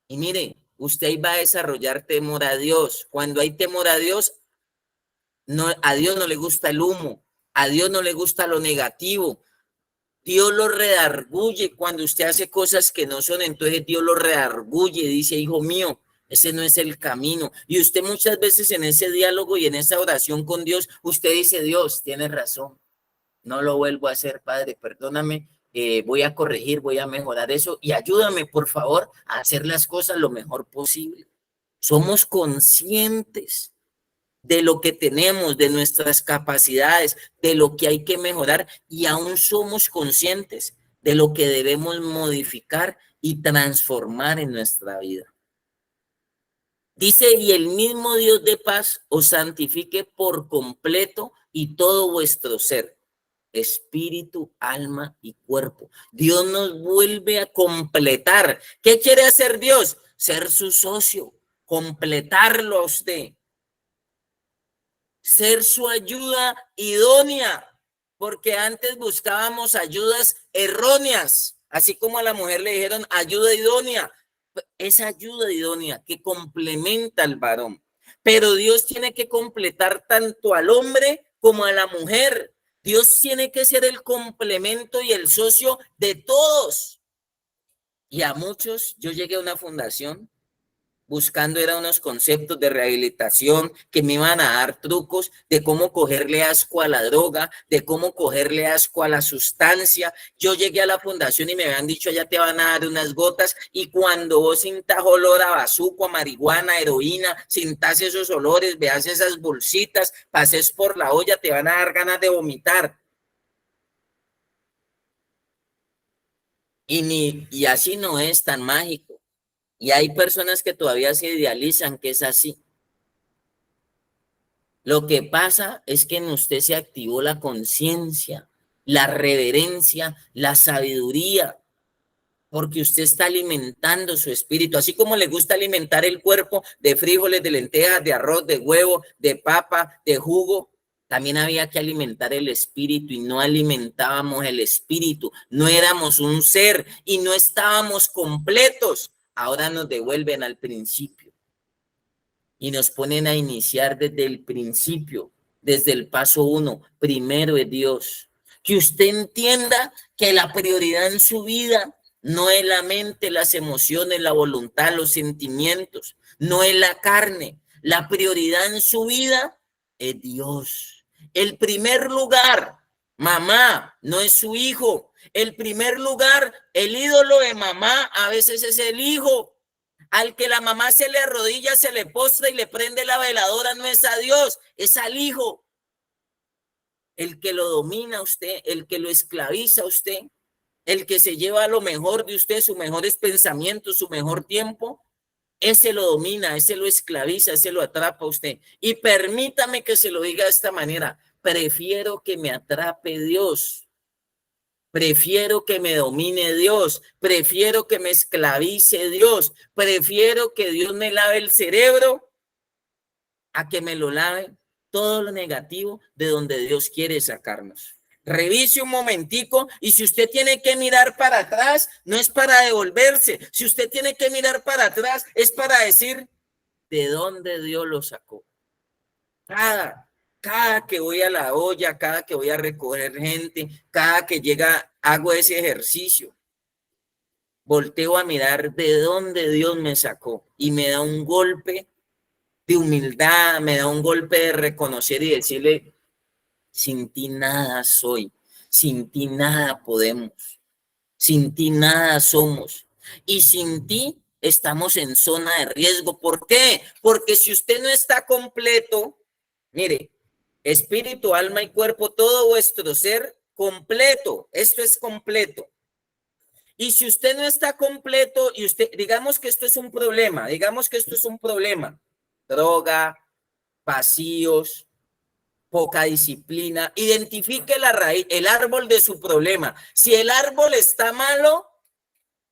Y mire, usted va a desarrollar temor a Dios. Cuando hay temor a Dios, a Dios no le gusta el humo, a Dios no le gusta lo negativo. Dios lo redarguye cuando usted hace cosas que no son, entonces Dios lo redarguye, dice, hijo mío, ese no es el camino. Y usted muchas veces en ese diálogo y en esa oración con Dios, usted dice, Dios, tienes razón, no lo vuelvo a hacer, Padre, perdóname, voy a corregir, voy a mejorar eso y ayúdame, por favor, a hacer las cosas lo mejor posible. Somos conscientes de lo que tenemos, de nuestras capacidades, de lo que hay que mejorar y aún somos conscientes de lo que debemos modificar y transformar en nuestra vida. Dice, y el mismo Dios de paz os santifique por completo y todo vuestro ser, espíritu, alma y cuerpo. Dios nos vuelve a completar. ¿Qué quiere hacer Dios? Ser su socio, completarlo a usted. Ser su ayuda idónea, porque antes buscábamos ayudas erróneas, así como a la mujer le dijeron ayuda idónea, esa ayuda idónea que complementa al varón, pero Dios tiene que completar tanto al hombre como a la mujer. Dios tiene que ser el complemento y el socio de todos. Y a muchos, yo llegué a una fundación buscando era unos conceptos de rehabilitación que me iban a dar trucos de cómo cogerle asco a la droga, de cómo cogerle asco a la sustancia. Yo llegué a la fundación y me habían dicho, allá te van a dar unas gotas y cuando vos sintas olor a bazuco, a marihuana, a heroína, sintas esos olores, veas esas bolsitas, pases por la olla, te van a dar ganas de vomitar. Y así no es tan mágico. Y hay personas que todavía se idealizan que es así. Lo que pasa es que en usted se activó la conciencia, la reverencia, la sabiduría, porque usted está alimentando su espíritu, así como le gusta alimentar el cuerpo de frijoles, de lentejas, de arroz, de huevo, de papa, de jugo. También había que alimentar el espíritu y no alimentábamos el espíritu, no éramos un ser y no estábamos completos. Ahora nos devuelven al principio y nos ponen a iniciar desde el principio, desde el paso 1. Primero es Dios. Que usted entienda que la prioridad en su vida no es la mente, las emociones, la voluntad, los sentimientos, no es la carne. La prioridad en su vida es Dios. El primer lugar, mamá, no es su hijo. El primer lugar, el ídolo de mamá a veces es el hijo. Al que la mamá se le arrodilla, se le postra y le prende la veladora, no es a Dios, es al hijo. El que lo domina a usted, el que lo esclaviza a usted, el que se lleva lo mejor de usted, sus mejores pensamientos, su mejor tiempo, ese lo domina, ese lo esclaviza, ese lo atrapa a usted. Y permítame que se lo diga de esta manera, prefiero que me atrape Dios. Prefiero que me domine Dios, prefiero que me esclavice Dios, prefiero que Dios me lave el cerebro a que me lo lave todo lo negativo de donde Dios quiere sacarnos. Revise un momentico y si usted tiene que mirar para atrás, no es para devolverse. Si usted tiene que mirar para atrás, es para decir de dónde Dios lo sacó. Cada que voy a la olla, cada que voy a recoger gente, cada que llega, hago ese ejercicio. Volteo a mirar de dónde Dios me sacó y me da un golpe de humildad, me da un golpe de reconocer y decirle, sin ti nada soy, sin ti nada podemos, sin ti nada somos y sin ti estamos en zona de riesgo. ¿Por qué? Porque si usted no está completo, mire, espíritu, alma y cuerpo, todo vuestro ser completo. Esto es completo. Y si usted no está completo y usted, digamos que esto es un problema, droga, vacíos, poca disciplina, identifique la raíz, el árbol de su problema. Si el árbol está malo,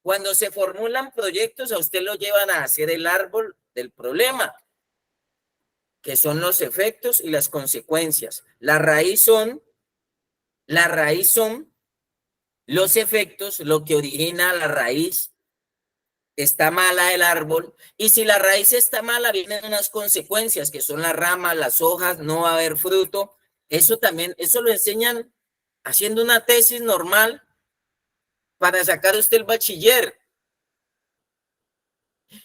cuando se formulan proyectos, a usted lo llevan a hacer el árbol del problema, que son los efectos y las consecuencias. La raíz son los efectos, lo que origina la raíz. Está mala el árbol, y si la raíz está mala, vienen unas consecuencias que son las ramas, las hojas, no va a haber fruto. Eso también, eso lo enseñan haciendo una tesis normal para sacar usted el bachiller.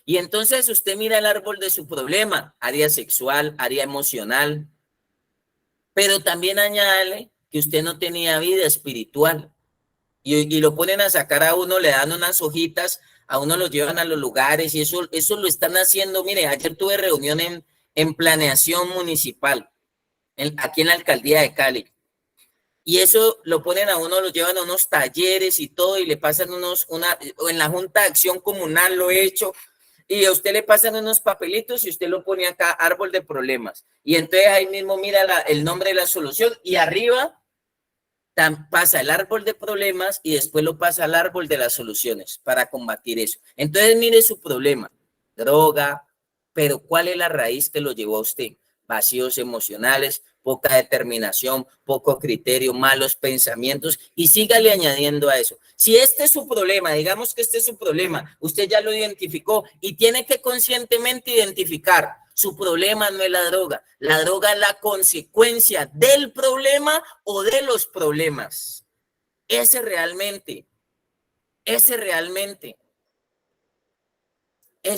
Y entonces usted mira el árbol de su problema, área sexual, área emocional, pero también añade que usted no tenía vida espiritual. Y lo ponen a sacar a uno, le dan unas hojitas, a uno lo llevan a los lugares y eso lo están haciendo. Mire, ayer tuve reunión en planeación municipal, aquí en la alcaldía de Cali. Y eso lo ponen a uno, lo llevan a unos talleres y todo, y le pasan en la Junta de Acción Comunal lo he hecho, y a usted le pasan unos papelitos y usted lo pone acá, árbol de problemas. Y entonces ahí mismo mira el nombre de la solución, y arriba pasa el árbol de problemas y después lo pasa al árbol de las soluciones para combatir eso. Entonces mire su problema, droga, pero ¿cuál es la raíz que lo llevó a usted? Vacíos emocionales, poca determinación, poco criterio, malos pensamientos, y sígale añadiendo a eso. Si este es su problema, digamos que este es su problema, usted ya lo identificó y tiene que conscientemente identificar. Su problema no es la droga es la consecuencia del problema o de los problemas. Ese realmente es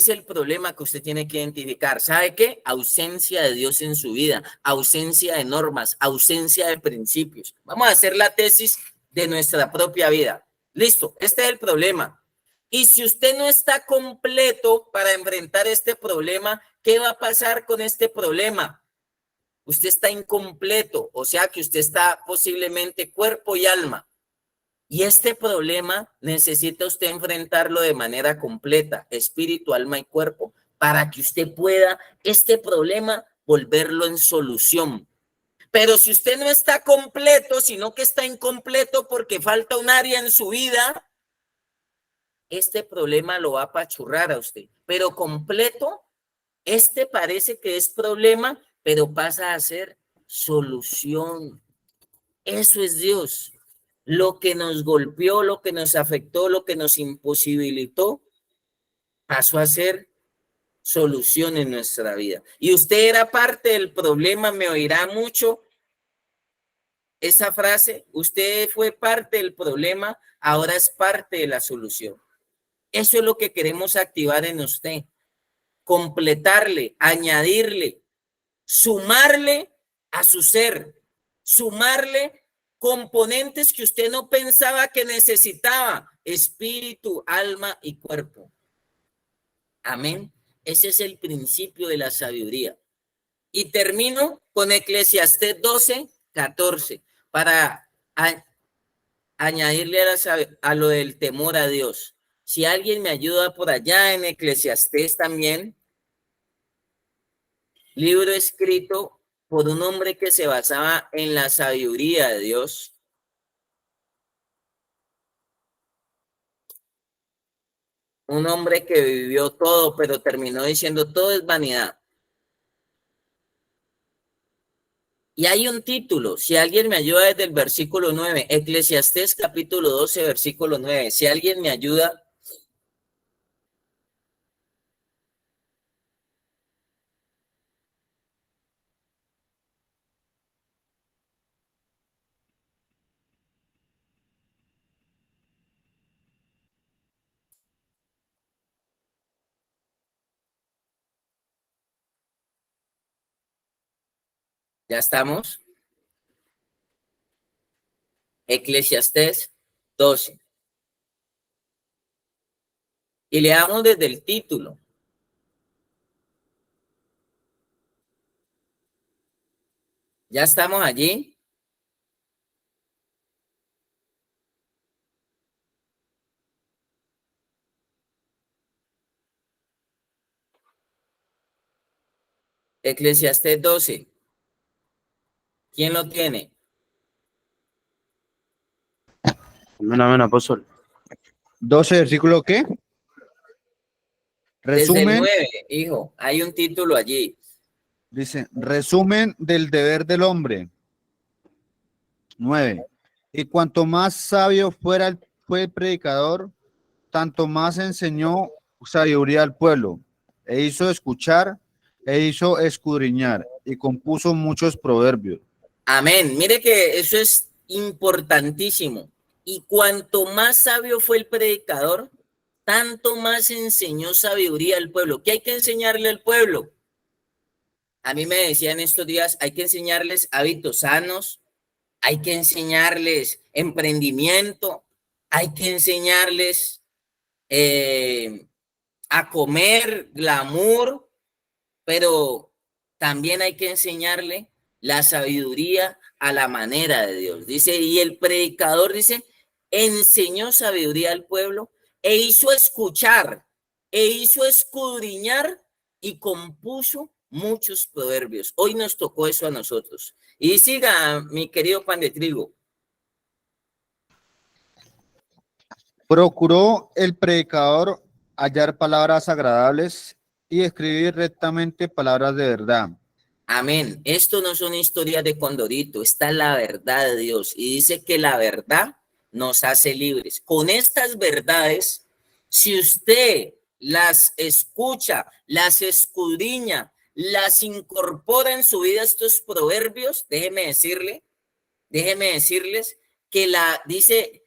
el problema que usted tiene que identificar. ¿Sabe qué? Ausencia de Dios en su vida, ausencia de normas, ausencia de principios. Vamos a hacer la tesis de nuestra propia vida. Listo, este es el problema. Y si usted no está completo para enfrentar este problema, ¿qué va a pasar con este problema? Usted está incompleto, o sea que usted está posiblemente cuerpo y alma. Y este problema necesita usted enfrentarlo de manera completa, espíritu, alma y cuerpo, para que usted pueda este problema volverlo en solución. Pero si usted no está completo, sino que está incompleto porque falta un área en su vida, este problema lo va a apachurrar a usted. Pero completo, este parece que es problema, pero pasa a ser solución. Eso es Dios. Lo que nos golpeó, lo que nos afectó, lo que nos imposibilitó, pasó a ser solución en nuestra vida. Y usted era parte del problema, me oirá mucho esa frase, usted fue parte del problema, ahora es parte de la solución. Eso es lo que queremos activar en usted, completarle, añadirle, sumarle a su ser, sumarle componentes que usted no pensaba que necesitaba, espíritu, alma y cuerpo. Amén. Ese es el principio de la sabiduría. Y termino con Eclesiastés 12:14 para añadirle a lo del temor a Dios. Si alguien me ayuda por allá en Eclesiastés también, libro escrito por un hombre que se basaba en la sabiduría de Dios. Un hombre que vivió todo, pero terminó diciendo todo es vanidad. Y hay un título, si alguien me ayuda desde el versículo 9, Eclesiastés capítulo 12, versículo 9. Si alguien me ayuda. ¿Ya estamos? Eclesiastés 12. Y leamos desde el título. ¿Ya estamos allí? Eclesiastés 12. ¿Quién lo tiene? Amén, amén, apóstol. 12, versículo ¿qué? Desde el Resumen, 9, hijo. Hay un título allí. dice, resumen del deber del hombre. 9. Y cuanto más sabio fue el predicador, tanto más enseñó sabiduría al pueblo, e hizo escuchar, e hizo escudriñar, y compuso muchos proverbios. Amén. Mire que eso es importantísimo. Y cuanto más sabio fue el predicador, tanto más enseñó sabiduría al pueblo. ¿Qué hay que enseñarle al pueblo? A mí me decían estos días, hay que enseñarles hábitos sanos, hay que enseñarles emprendimiento, hay que enseñarles a comer glamour, pero también hay que enseñarle la sabiduría a la manera de Dios. Dice, y el predicador dice, enseñó sabiduría al pueblo e hizo escuchar, e hizo escudriñar y compuso muchos proverbios. Hoy nos tocó eso a nosotros. Y siga, mi querido pan de trigo. Procuró el predicador hallar palabras agradables y escribir rectamente palabras de verdad. Amén. Esto no son historias de Condorito, está la verdad de Dios. Y dice que la verdad nos hace libres. Con estas verdades, si usted las escucha, las escudriña, las incorpora en su vida, estos proverbios, déjeme decirles que dice,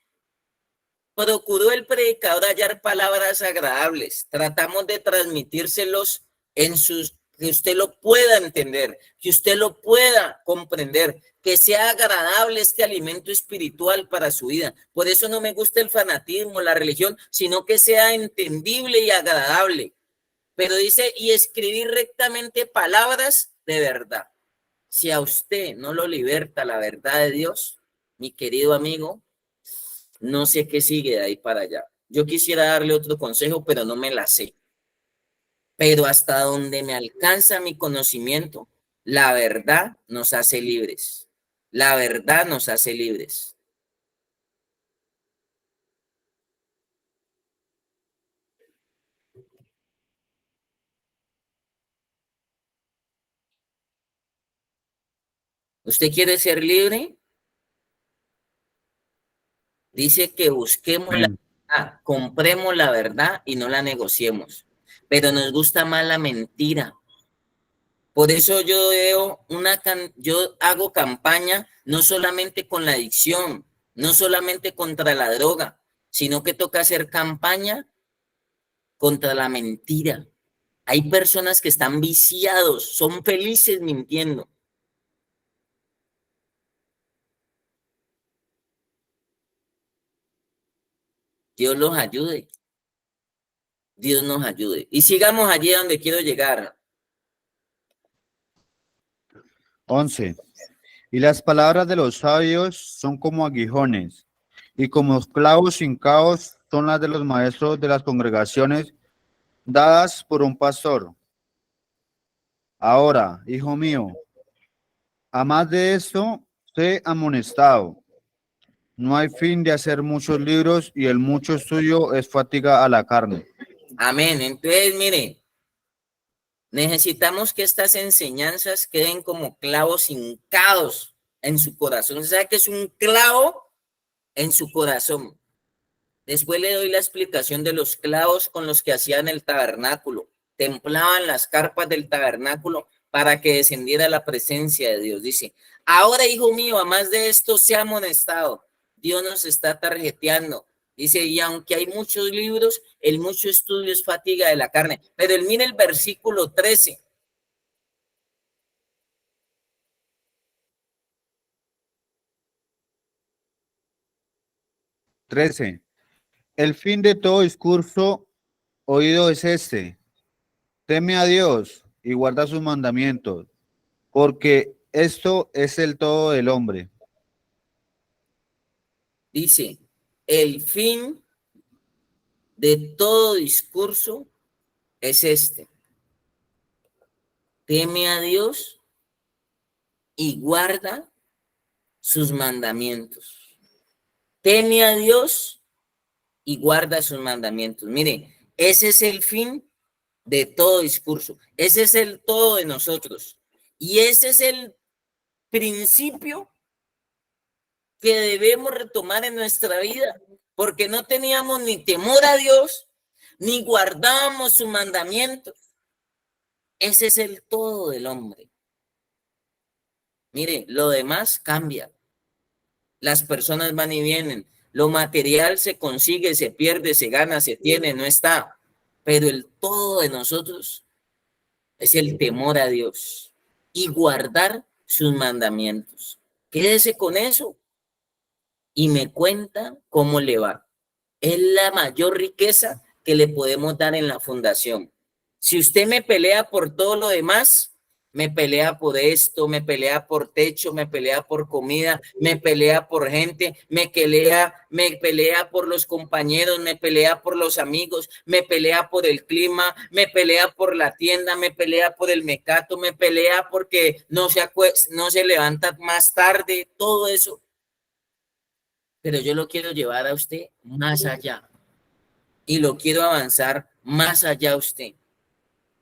procuró el predicador hallar palabras agradables. Tratamos de transmitírselos que usted lo pueda entender, que usted lo pueda comprender, que sea agradable este alimento espiritual para su vida. Por eso no me gusta el fanatismo, la religión, sino que sea entendible y agradable. Pero dice, y escribir rectamente palabras de verdad. Si a usted no lo liberta la verdad de Dios, mi querido amigo, no sé qué sigue de ahí para allá. Yo quisiera darle otro consejo, pero no me la sé. Pero hasta donde me alcanza mi conocimiento, la verdad nos hace libres. La verdad nos hace libres. ¿Usted quiere ser libre? Dice que busquemos la verdad, compremos la verdad y no la negociemos. Pero nos gusta más la mentira. Por eso yo hago campaña no solamente con la adicción, no solamente contra la droga, sino que toca hacer campaña contra la mentira. Hay personas que están viciados, son felices mintiendo. Dios los ayude. Dios nos ayude. Y sigamos allí donde quiero llegar. 11. Y las palabras de los sabios son como aguijones, y como clavos hincados son las de los maestros de las congregaciones dadas por un pastor. Ahora, hijo mío, a más de esto, sé amonestado. No hay fin de hacer muchos libros y el mucho estudio es fatiga a la carne. Amén. Entonces, mire, necesitamos que estas enseñanzas queden como clavos hincados en su corazón. O sea, que es un clavo en su corazón. Después le doy la explicación de los clavos con los que hacían el tabernáculo. Templaban las carpas del tabernáculo para que descendiera la presencia de Dios. Dice, ahora, hijo mío, a más de esto se ha amonestado. Dios nos está tarjeteando. Dice, y aunque hay muchos libros, el mucho estudio es fatiga de la carne. Pero mire el versículo 13. 13. El fin de todo discurso oído es este: teme a Dios y guarda sus mandamientos, porque esto es el todo del hombre. Dice, el fin de todo discurso es este: teme a Dios y guarda sus mandamientos. Teme a Dios y guarda sus mandamientos. Mire, ese es el fin de todo discurso. Ese es el todo de nosotros. Y ese es el principio que debemos retomar en nuestra vida, porque no teníamos ni temor a Dios, ni guardábamos sus mandamientos. Ese es el todo del hombre. Mire, lo demás cambia. Las personas van y vienen. Lo material se consigue, se pierde, se gana, se tiene, no está. Pero el todo de nosotros es el temor a Dios y guardar sus mandamientos. Quédese con eso y me cuenta cómo le va. Es la mayor riqueza que le podemos dar en la fundación. Si usted me pelea por todo lo demás, me pelea por esto, me pelea por techo, me pelea por comida, me pelea por gente, me pelea por los compañeros, me pelea por los amigos, me pelea por el clima, me pelea por la tienda, me pelea por el mecato, me pelea porque no se levanta más tarde, todo eso. Pero yo lo quiero llevar a usted más allá y lo quiero avanzar más allá a usted.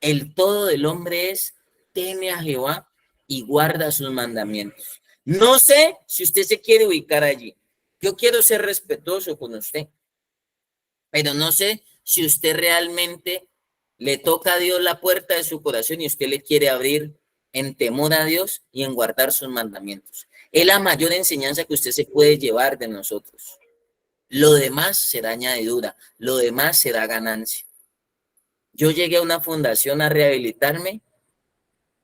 El todo del hombre es teme a Jehová y guarda sus mandamientos. No sé si usted se quiere ubicar allí. Yo quiero ser respetuoso con usted, pero no sé si usted realmente le toca a Dios la puerta de su corazón y usted le quiere abrir en temor a Dios y en guardar sus mandamientos. Es la mayor enseñanza que usted se puede llevar de nosotros. Lo demás será añadidura, lo demás será ganancia. Yo llegué a una fundación a rehabilitarme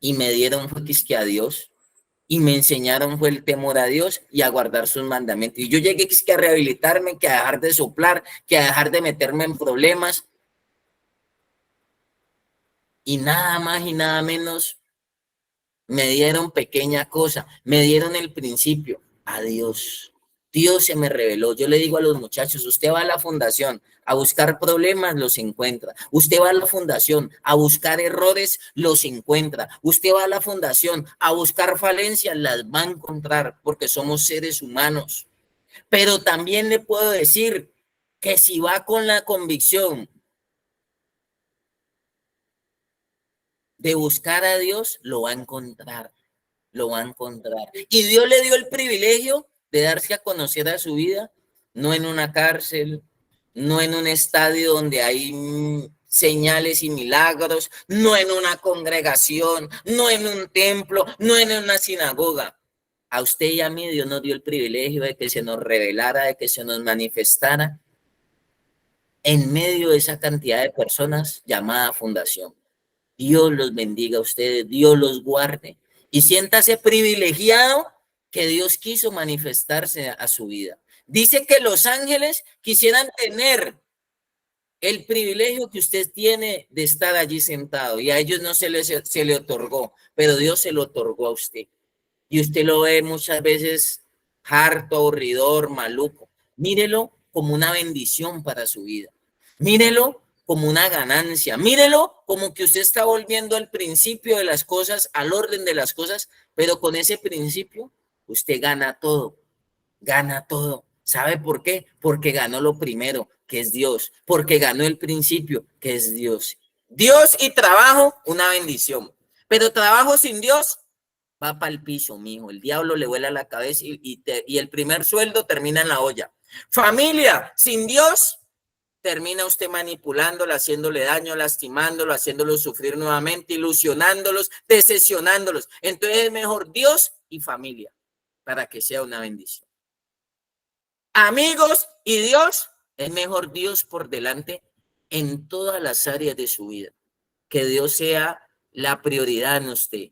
y me dieron que a Dios y me enseñaron fue el temor a Dios y a guardar sus mandamientos. Y yo llegué que a rehabilitarme, que a dejar de soplar, que a dejar de meterme en problemas. Y nada más y nada menos me dieron pequeña cosa, me dieron el principio, a Dios. Dios se me reveló. Yo le digo a los muchachos, usted va a la fundación a buscar problemas, los encuentra. Usted va a la fundación a buscar errores, los encuentra. Usted va a la fundación a buscar falencias, las va a encontrar porque somos seres humanos. Pero también le puedo decir que si va con la convicción de buscar a Dios, lo va a encontrar. Lo va a encontrar. Y Dios le dio el privilegio de darse a conocer a su vida, no en una cárcel, no en un estadio donde hay señales y milagros, no en una congregación, no en un templo, no en una sinagoga. A usted y a mí Dios nos dio el privilegio de que se nos revelara, de que se nos manifestara en medio de esa cantidad de personas llamada fundación. Dios los bendiga a ustedes, Dios los guarde y siéntase privilegiado que Dios quiso manifestarse a su vida. Dice que los ángeles quisieran tener el privilegio que usted tiene de estar allí sentado y a ellos no se le otorgó, pero Dios se lo otorgó a usted. Y usted lo ve muchas veces harto, aburridor, maluco. Mírelo como una bendición para su vida. Mírelo como una ganancia. Mírelo como que usted está volviendo al principio de las cosas, al orden de las cosas, pero con ese principio usted gana todo, gana todo. ¿Sabe por qué? Porque ganó lo primero, que es Dios, porque ganó el principio, que es Dios. Dios y trabajo, una bendición, pero trabajo sin Dios va para el piso, mijo. El diablo le vuela la cabeza y el primer sueldo termina en la olla. Familia sin Dios, termina usted manipulándola, haciéndole daño, lastimándolo, haciéndolo sufrir nuevamente, ilusionándolos, decepcionándolos. Entonces es mejor Dios y familia para que sea una bendición. Amigos y Dios, es mejor Dios por delante en todas las áreas de su vida. Que Dios sea la prioridad en usted,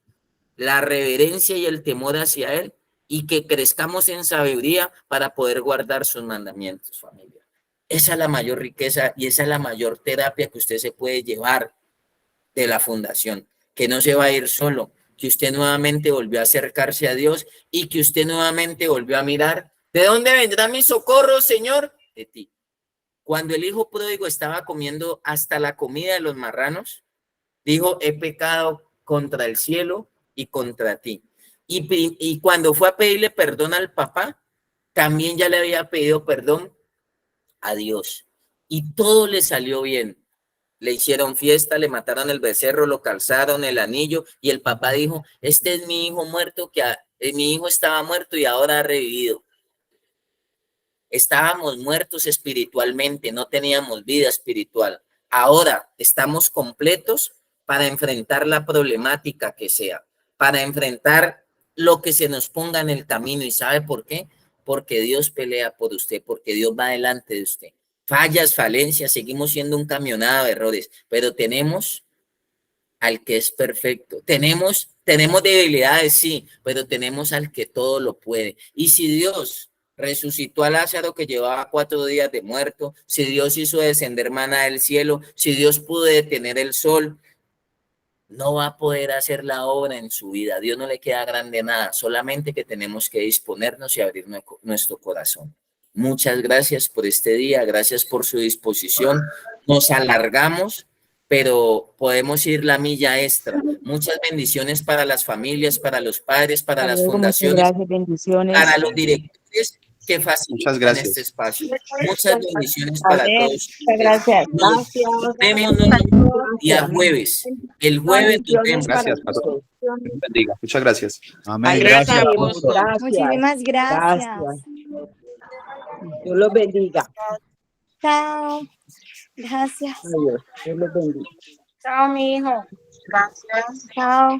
la reverencia y el temor hacia Él y que crezcamos en sabiduría para poder guardar sus mandamientos, familia. Esa es la mayor riqueza y esa es la mayor terapia que usted se puede llevar de la fundación, que no se va a ir solo, que usted nuevamente volvió a acercarse a Dios y que usted nuevamente volvió a mirar, ¿de dónde vendrá mi socorro, Señor? De ti. Cuando el hijo pródigo estaba comiendo hasta la comida de los marranos, dijo, he pecado contra el cielo y contra ti. Y cuando fue a pedirle perdón al papá, también ya le había pedido perdón a Dios. Y todo le salió bien. Le hicieron fiesta, le mataron el becerro, lo calzaron, el anillo, y el papá dijo, este es mi hijo muerto, mi hijo estaba muerto y ahora ha revivido. Estábamos muertos espiritualmente, no teníamos vida espiritual. Ahora estamos completos para enfrentar la problemática que sea, para enfrentar lo que se nos ponga en el camino. ¿Y sabe por qué? Porque Dios pelea por usted, porque Dios va delante de usted. Fallas, falencias, seguimos siendo un camionado de errores, pero tenemos al que es perfecto. Tenemos debilidades, sí, pero tenemos al que todo lo puede. Y si Dios resucitó a Lázaro que llevaba 4 días de muerto, si Dios hizo descender maná del cielo, si Dios pudo detener el sol, no va a poder hacer la obra en su vida. A Dios no le queda grande nada, solamente que tenemos que disponernos y abrir nuestro corazón. Muchas gracias por este día, gracias por su disposición. Nos alargamos, pero podemos ir la milla extra. Muchas bendiciones para las familias, para los padres, para las fundaciones, Gracias, bendiciones. para los directores que Muchas facilitan gracias. este espacio. Muchas bendiciones para Amén. todos. Muchas gracias. Nos vemos día jueves. El jueves nos vemos. Gracias, pastor. Dios bendiga. Muchas gracias. Amén. Gracias. Gracias. Gracias. Muchísimas gracias. Gracias. Dios los bendiga. Chao. Gracias. Adiós. Dios los bendiga. Chao, mi hijo. Chao.